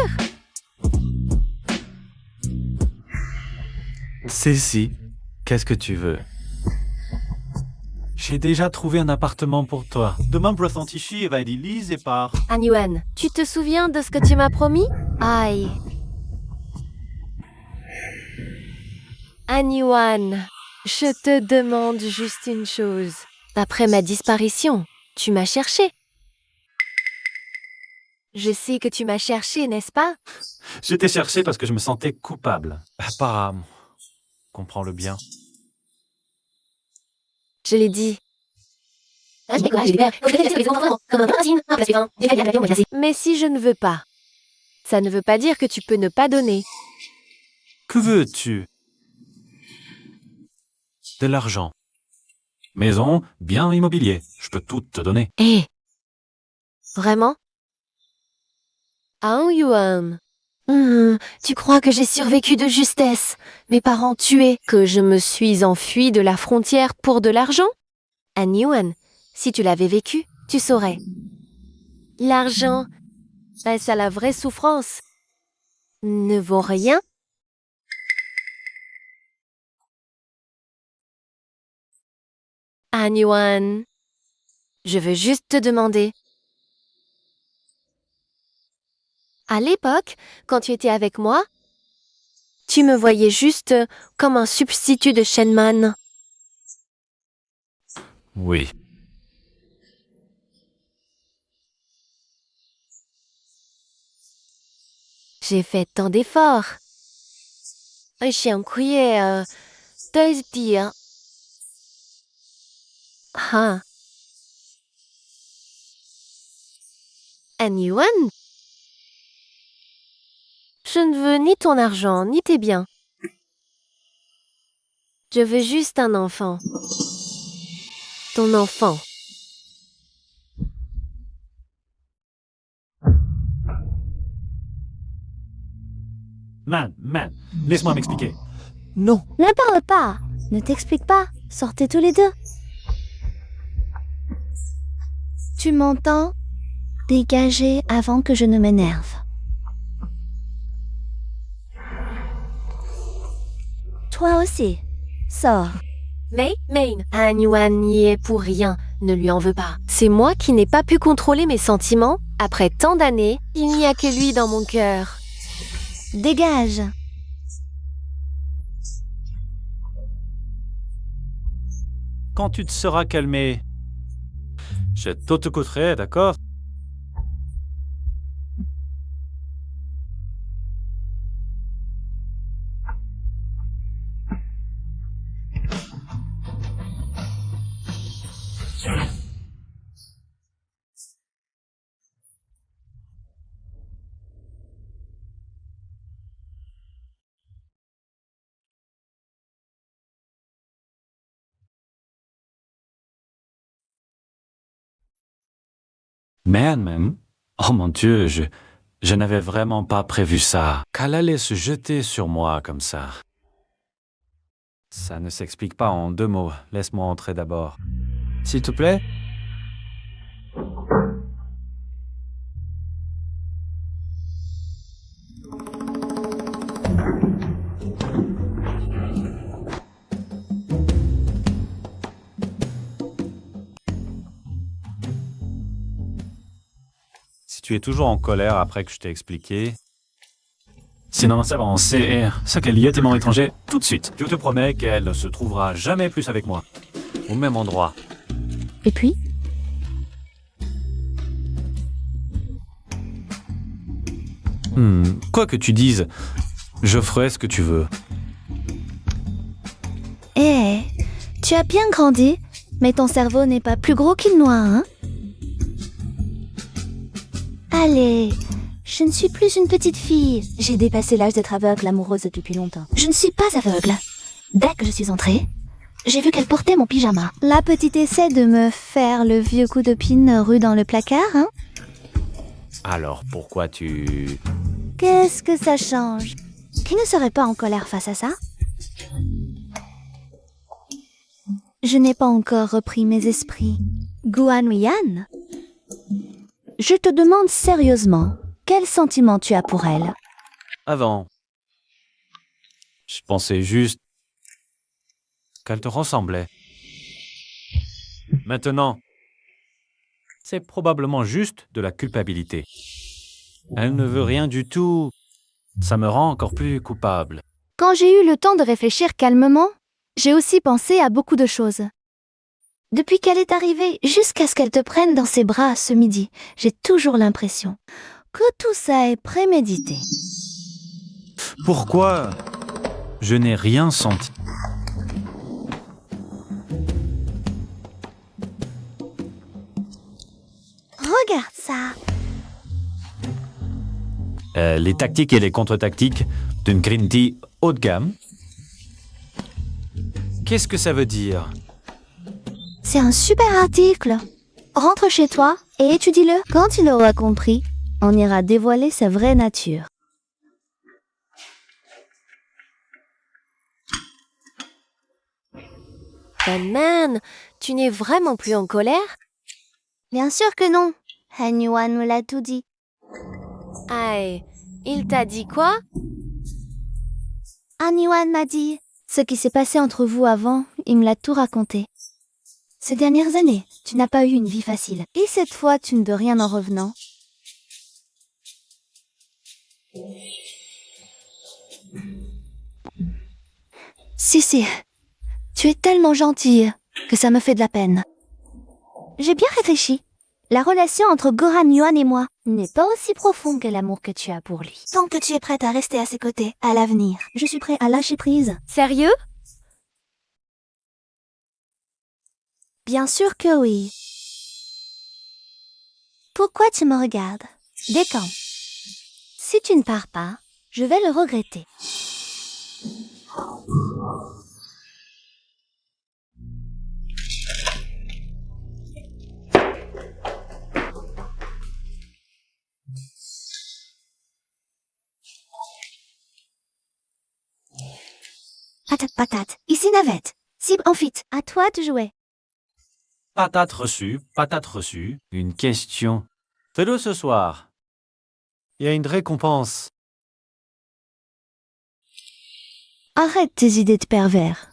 Cécile, qu'est-ce que tu veux? J'ai déjà trouvé un appartement pour toi. Demain, Brothantichi va aller lise et part. Han Yuan, tu te souviens de ce que tu m'as promis? Aïe. Han Yuan, je te demande juste une chose. Après ma disparition, tu m'as cherché. Je sais que tu m'as cherché, n'est-ce pas? Je t'ai cherché parce que je me sentais coupable. Apparemment. Comprends-le bien. Je l'ai dit. Mais si je ne veux pas, ça ne veut pas dire que tu peux ne pas donner. Que veux-tu? De l'argent. Maison, bien immobilier. Je peux tout te donner. Hé! Vraiment? Han Yuan. Tu crois que j'ai survécu de justesse, mes parents tués, que je me suis enfui de la frontière pour de l'argent? Han Yuan, si tu l'avais vécu, tu saurais. L'argent, est-ce à la vraie souffrance, ne vaut rien? Han Yuan, je veux juste te demander. À l'époque, quand tu étais avec moi, tu me voyais juste comme un substitut de Shenman. Oui. J'ai fait tant d'efforts. Han Yuan, je ne veux ni ton argent, ni tes biens. Je veux juste un enfant. Ton enfant. Man, laisse-moi m'expliquer. Non. Ne parle pas. Ne t'explique pas. Sortez tous les deux. Tu m'entends? Dégagez avant que je ne m'énerve. Toi aussi. Sors. Mais, Han Yuan n'y est pour rien. Ne lui en veux pas. C'est moi qui n'ai pas pu contrôler mes sentiments. Après tant d'années, il n'y a que lui dans mon cœur. Dégage. Quand tu te seras calmé, je t'auto-coûterai, d'accord? Man. Oh mon Dieu, je n'avais vraiment pas prévu ça. Qu'elle allait se jeter sur moi comme ça. Ça ne s'explique pas en 2 mots. Laisse-moi entrer d'abord. S'il te plaît. Si tu es toujours en colère après que je t'ai expliqué... Sinon, c'est bon, c'est qu'elle y est tellement étranger tout de suite. Je te promets qu'elle ne se trouvera jamais plus avec moi. Au même endroit. Et puis? Quoi que tu dises, je ferai ce que tu veux. Eh, tu as bien grandi, mais ton cerveau n'est pas plus gros qu'il noix, hein? Allez, je ne suis plus une petite fille. J'ai dépassé l'âge d'être aveugle amoureuse depuis longtemps. Je ne suis pas aveugle. Dès que je suis entrée, j'ai vu qu'elle portait mon pyjama. La petite essaie de me faire le vieux coup de pine rue dans le placard, hein? Alors, pourquoi tu... Qu'est-ce que ça change? Qui ne serait pas en colère face à ça? Je n'ai pas encore repris mes esprits. Guan Yan, je te demande sérieusement, Quel sentiment tu as pour elle? Avant, je pensais juste qu'elle te ressemblait. Maintenant, c'est probablement juste de la culpabilité. Elle ne veut rien du tout. Ça me rend encore plus coupable. Quand j'ai eu le temps de réfléchir calmement, j'ai aussi pensé à beaucoup de choses. Depuis qu'elle est arrivée jusqu'à ce qu'elle te prenne dans ses bras ce midi, j'ai toujours l'impression que tout ça est prémédité. Pourquoi je n'ai rien senti? Regarde ça. Les tactiques et les contre-tactiques d'une green tea haut de gamme. Qu'est-ce que ça veut dire? C'est un super article. Rentre chez toi et étudie-le. Quand tu l'auras compris, on ira dévoiler sa vraie nature. Man, tu n'es vraiment plus en colère? Bien sûr que non. Han Yuan me l'a tout dit. Aïe, il t'a dit quoi? Han Yuan m'a dit ce qui s'est passé entre vous avant, il me l'a tout raconté. Ces dernières années, tu n'as pas eu une vie facile. Et cette fois, tu ne veux rien en revenant. Si, tu es tellement gentille que ça me fait de la peine. J'ai bien réfléchi. La relation entre Gohan Yuan et moi n'est pas aussi profonde que l'amour que tu as pour lui. Tant que tu es prête à rester à ses côtés, à l'avenir, je suis prêt à lâcher prise. Sérieux? Bien sûr que oui. Pourquoi tu me regardes? Dès quand? Si tu ne pars pas, je vais le regretter. Patate, patate. Ici navette. Cible en fit. À toi de jouer. Patate reçue, patate reçue. Une question. Fais-le ce soir. Il y a une récompense. Arrête tes idées de pervers.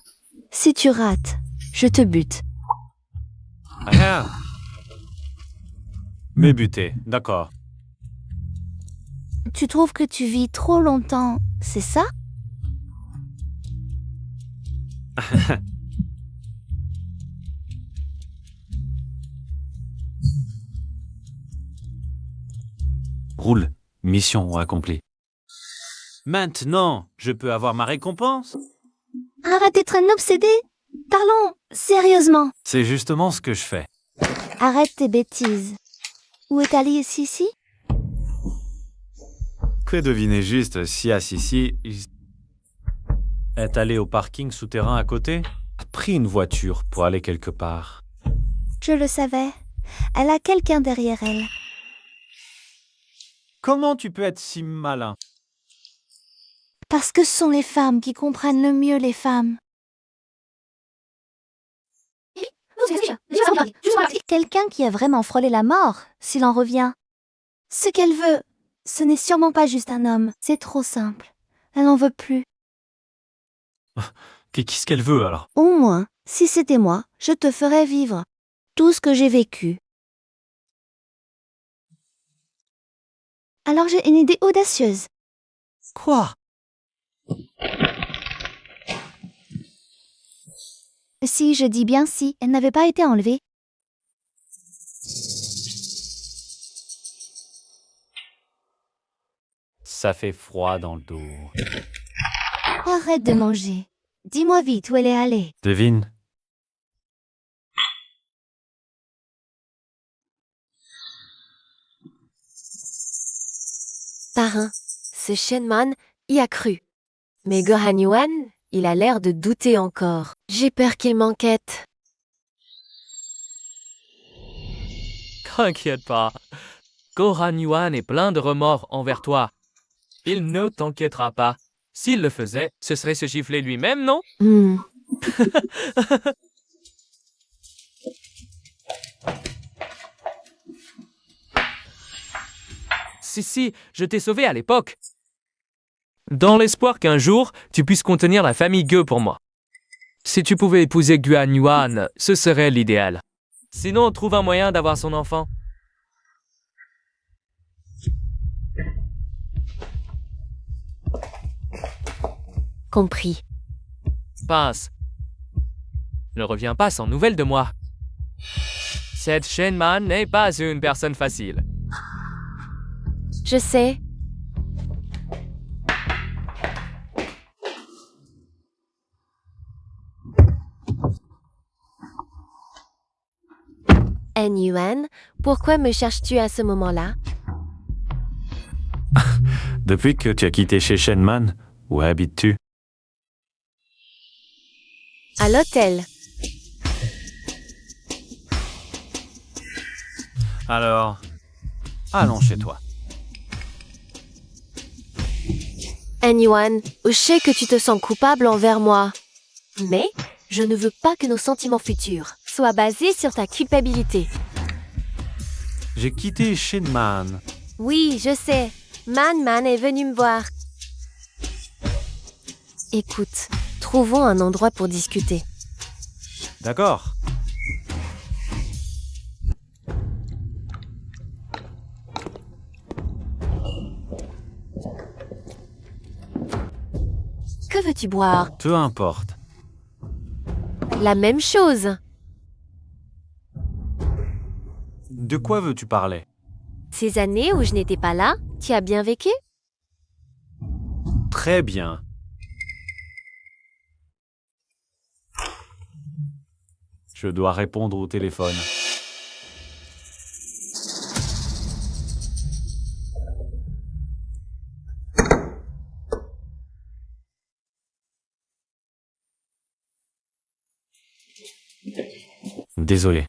Si tu rates, je te bute. Rien. Mais buté, d'accord. Tu trouves que tu vis trop longtemps, c'est ça? Roule, mission accomplie. Maintenant, je peux avoir ma récompense? Arrête d'être un obsédé. Parlons sérieusement. C'est justement ce que je fais. Arrête tes bêtises. Où est allée Sissi? Que deviner juste si à Sissi est allé au parking souterrain à côté, a pris une voiture pour aller quelque part. Je le savais. Elle a quelqu'un derrière elle. Comment tu peux être si malin? Parce que ce sont les femmes qui comprennent le mieux les femmes. Quelqu'un qui a vraiment frôlé la mort, s'il en revient. Ce qu'elle veut, ce n'est sûrement pas juste un homme. C'est trop simple. Elle n'en veut plus. Qu'est-ce qu'elle veut alors? Au moins, si c'était moi, je te ferais vivre tout ce que j'ai vécu. Alors j'ai une idée audacieuse. Quoi? Si, je dis bien si, elle n'avait pas été enlevée. Ça fait froid dans le dos. Arrête de manger. Dis-moi vite où elle est allée. Devine. Parrain, ce Shenman y a cru. Mais Gohan Yuan, il a l'air de douter encore. J'ai peur qu'il m'enquête. T'inquiète pas. Gohan Yuan est plein de remords envers toi. Il ne t'inquiétera pas. S'il le faisait, ce serait se gifler lui-même, non? Si, je t'ai sauvé à l'époque. Dans l'espoir qu'un jour, tu puisses contenir la famille Ge pour moi. Si tu pouvais épouser Guan Yuan, ce serait l'idéal. Sinon, trouve un moyen d'avoir son enfant. Compris. Pince. Ne reviens pas sans nouvelles de moi. Cette Shen Man n'est pas une personne facile. Je sais. En Yuan, pourquoi me cherches-tu à ce moment-là? Depuis que tu as quitté chez Shenman, où habites-tu? À l'hôtel. Alors, allons chez toi. En Yuan, je sais que tu te sens coupable envers moi. Mais je ne veux pas que nos sentiments futurs soient basés sur ta culpabilité. J'ai quitté Shenman. Oui, je sais. Man est venu me voir. Écoute, trouvons un endroit pour discuter. D'accord. Que veux-tu boire? Peu importe. La même chose. De quoi veux-tu parler? Ces années où je n'étais pas là, tu as bien vécu? Très bien. Je dois répondre au téléphone. Désolé.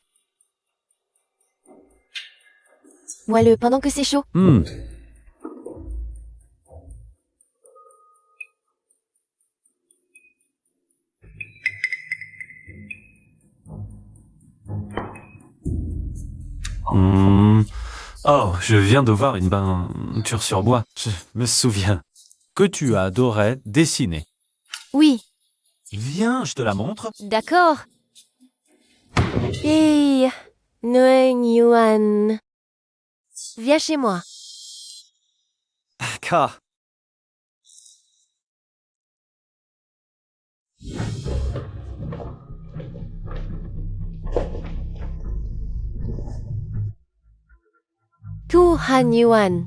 Bois-le pendant que c'est chaud. Oh, je viens de voir une peinture sur bois. Je me souviens que tu adorais dessiner. Oui, Viens, je te la montre. d'accord. Hey, Nguyen Yuan. Viens chez moi. D'accord. Tu Han Yuan.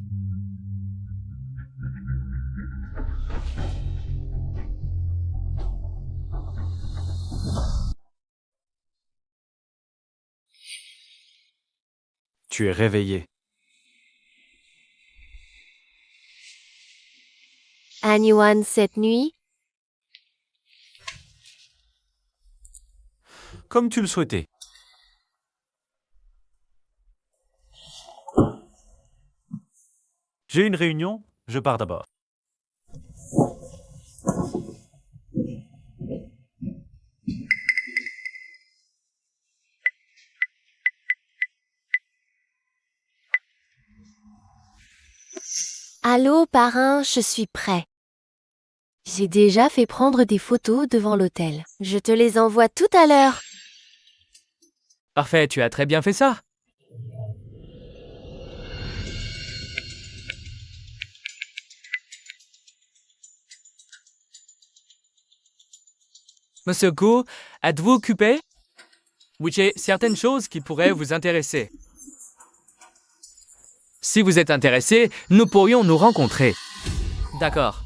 Tu es réveillé. Han Yuan cette nuit. Comme tu le souhaitais. J'ai une réunion, je pars d'abord. Allô, parrain, je suis prêt. J'ai déjà fait prendre des photos devant l'hôtel. Je te les envoie tout à l'heure. Parfait, tu as très bien fait ça. Monsieur Gu, êtes-vous occupé? Oui, j'ai certaines choses qui pourraient vous intéresser. Si vous êtes intéressé, nous pourrions nous rencontrer. D'accord.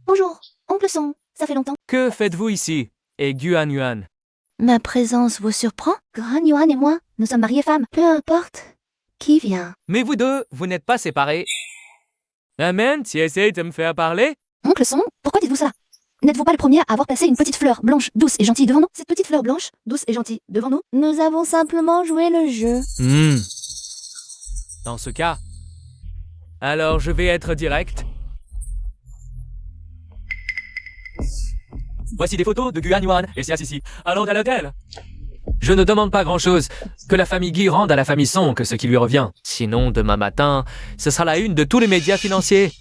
Bonjour, oncle Song, ça fait longtemps. Que faites-vous ici? Et Guan Yuan? Ma présence vous surprend? Gran Yuan et moi, nous sommes mariés femmes. Peu importe. Qui vient? Mais vous deux, vous n'êtes pas séparés. Amen, tu essayes de me faire parler? Oncle Song, pourquoi dites-vous ça? N'êtes-vous pas le premier à avoir placé une petite fleur blanche, douce et gentille devant nous? Cette petite fleur blanche, douce et gentille devant nous? Nous avons simplement joué le jeu. Dans ce cas, alors je vais être direct. Voici des photos de Guan Yuan et Xia Sisi. Allons à l'hôtel. Je ne demande pas grand-chose. Que la famille Guy rende à la famille Song ce qui lui revient. Sinon, demain matin, ce sera la une de tous les médias financiers.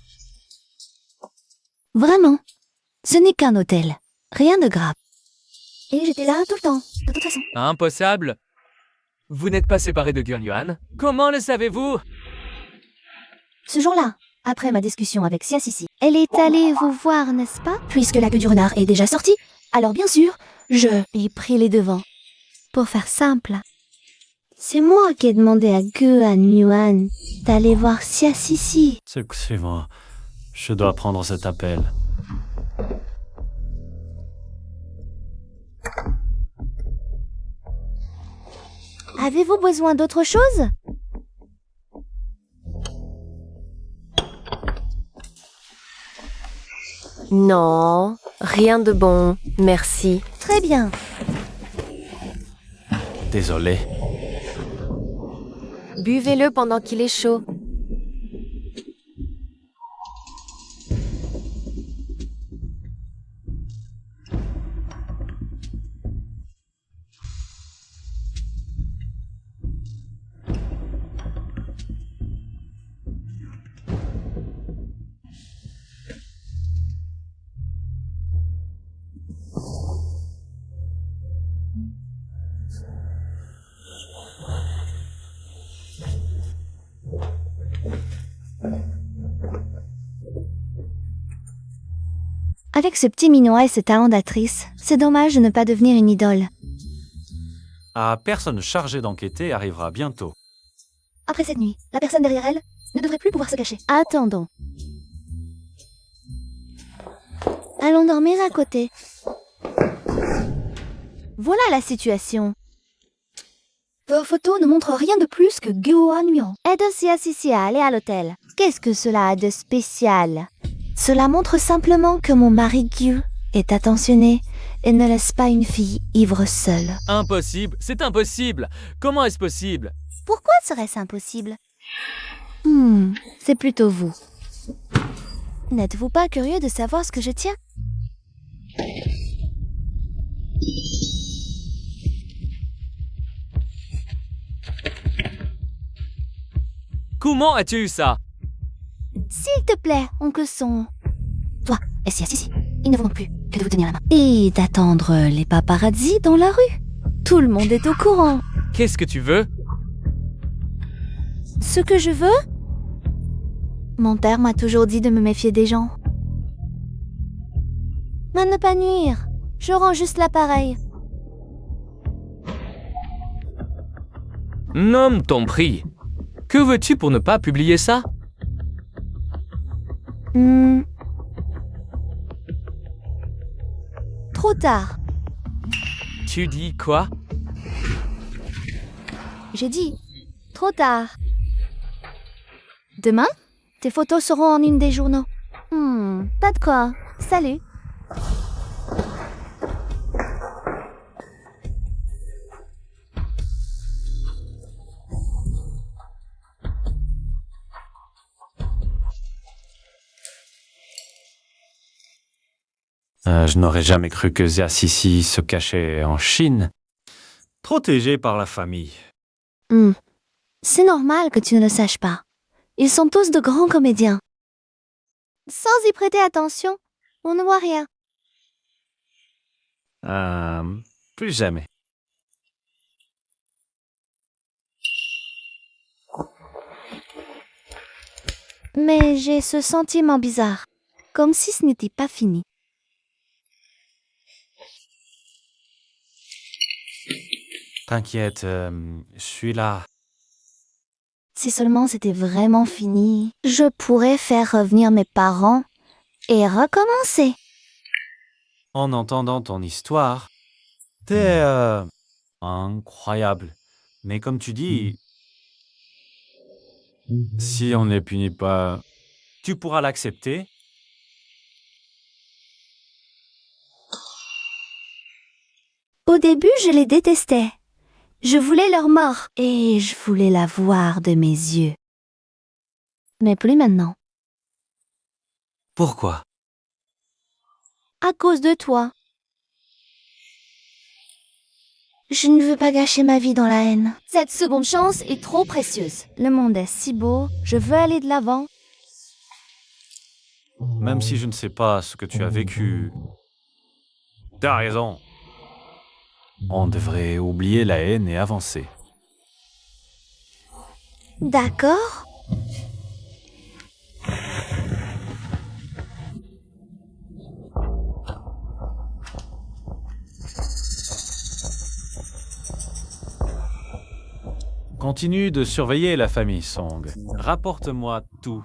Vraiment. Ce n'est qu'un hôtel. Rien de grave. Et j'étais là tout le temps, de toute façon. Impossible. Vous n'êtes pas séparés de Guan Yuan. Comment le savez-vous? Ce jour-là, après ma discussion avec Xia Sisi, elle est allée vous voir, n'est-ce pas? Puisque la queue du renard est déjà sortie, alors bien sûr, je ai pris les devants. Pour faire simple, c'est moi qui ai demandé à Guan Yuan d'aller voir Xia Sisi. C'est moi. Je dois prendre cet appel. Avez-vous besoin d'autre chose? Non, rien de bon, merci. Très bien. Désolé. Buvez-le pendant qu'il est chaud. Avec ce petit minois et ce talent d'actrice, c'est dommage de ne pas devenir une idole. La personne chargée d'enquêter arrivera bientôt. Après cette nuit, la personne derrière elle ne devrait plus pouvoir se cacher. Attendons. Allons dormir à côté. Voilà la situation. Vos photos ne montrent rien de plus que Guan Yuan. Aide Xia Sisi à aller à l'hôtel. Qu'est-ce que cela a de spécial? Cela montre simplement que mon mari Gu est attentionné et ne laisse pas une fille ivre seule. Impossible, c'est impossible. Comment est-ce possible? Pourquoi serait-ce impossible? C'est plutôt vous. N'êtes-vous pas curieux de savoir ce que je tiens? Comment as-tu eu ça? S'il te plaît, oncle Son. Toi, et Xia Sisi, ils ne vont plus que de vous tenir la main. Et d'attendre les paparazzis dans la rue. Tout le monde est au courant. Qu'est-ce que tu veux? Ce que je veux? Mon père m'a toujours dit de me méfier des gens. À ne pas nuire. Je rends juste l'appareil. Nomme ton prix. Que veux-tu pour ne pas publier ça? Trop tard. Tu dis quoi? J'ai dit trop tard. Demain, tes photos seront en une des journaux. Pas de quoi. Salut. Je n'aurais jamais cru que Xia Sisi se cachait en Chine. Protégé par la famille. C'est normal que tu ne le saches pas. Ils sont tous de grands comédiens. Sans y prêter attention, on ne voit rien. Plus jamais. Mais j'ai ce sentiment bizarre, comme si ce n'était pas fini. T'inquiète, je suis là. Si seulement c'était vraiment fini, je pourrais faire revenir mes parents et recommencer. En entendant ton histoire, t'es incroyable. Mais comme tu dis, si on ne les punit pas, tu pourras l'accepter. Au début, je les détestais. Je voulais leur mort et je voulais la voir de mes yeux. Mais plus maintenant. Pourquoi? À cause de toi. Je ne veux pas gâcher ma vie dans la haine. Cette seconde chance est trop précieuse. Le monde est si beau, je veux aller de l'avant. Même si je ne sais pas ce que tu as vécu... T'as raison. On devrait oublier la haine et avancer. D'accord. Continue de surveiller la famille Song. Rapporte-moi tout.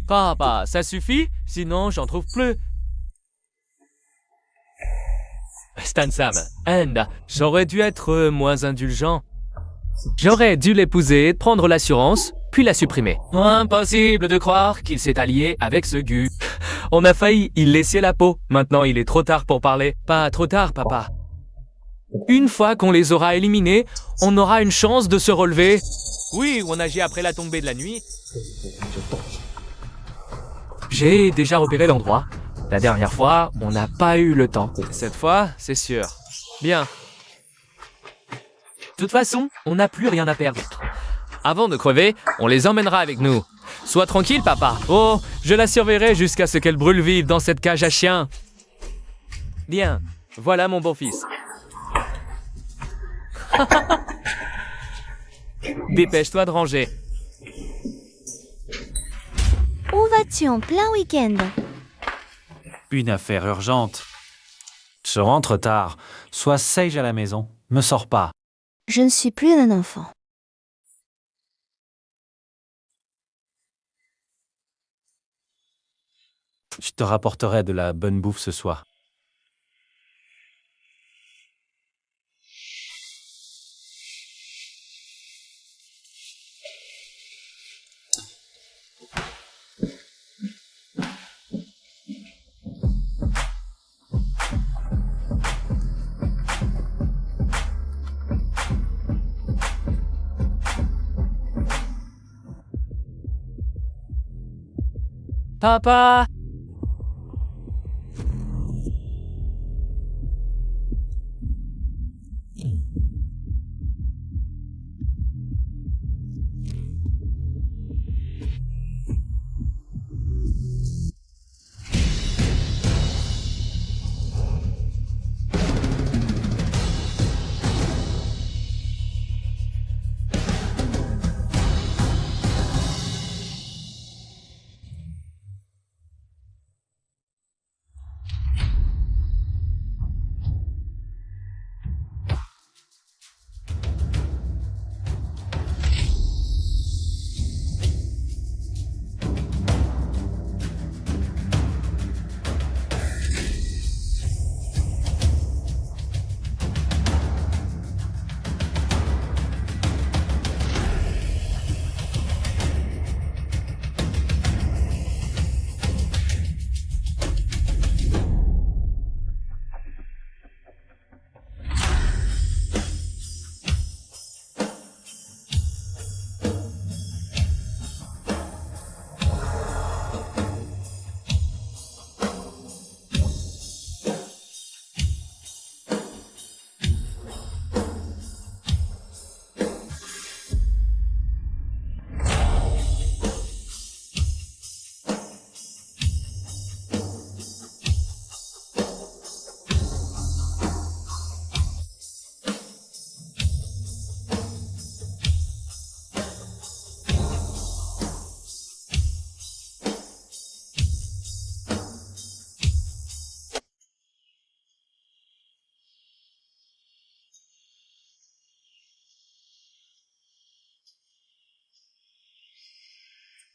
Papa, ça suffit? Sinon, j'en trouve plus. Stansam, Anne, j'aurais dû être moins indulgent. J'aurais dû l'épouser, prendre l'assurance, puis la supprimer. Impossible de croire qu'il s'est allié avec ce gu. On a failli y laisser la peau. Maintenant, il est trop tard pour parler. Pas trop tard, papa. Une fois qu'on les aura éliminés, on aura une chance de se relever. Oui, on agit après la tombée de la nuit. J'ai déjà repéré l'endroit. La dernière fois, on n'a pas eu le temps. Cette fois, c'est sûr. Bien. De toute façon, on n'a plus rien à perdre. Avant de crever, on les emmènera avec nous. Sois tranquille, papa. Oh, je la surveillerai jusqu'à ce qu'elle brûle vive dans cette cage à chiens. Bien, voilà mon beau-fils. Dépêche-toi de ranger. Où vas-tu en plein week-end? Une affaire urgente. Je rentre tard. Sois sage à la maison. Me sors pas. Je ne suis plus un enfant. Je te rapporterai de la bonne bouffe ce soir. Papa!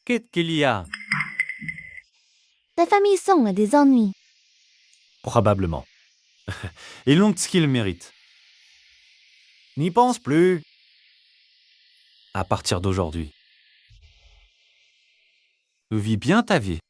Qu'est-ce qu'il y a? Ta famille Song a des ennuis. Probablement. Ils l'ont ce qu'ils méritent. N'y pense plus. À partir d'aujourd'hui. Vis bien ta vie.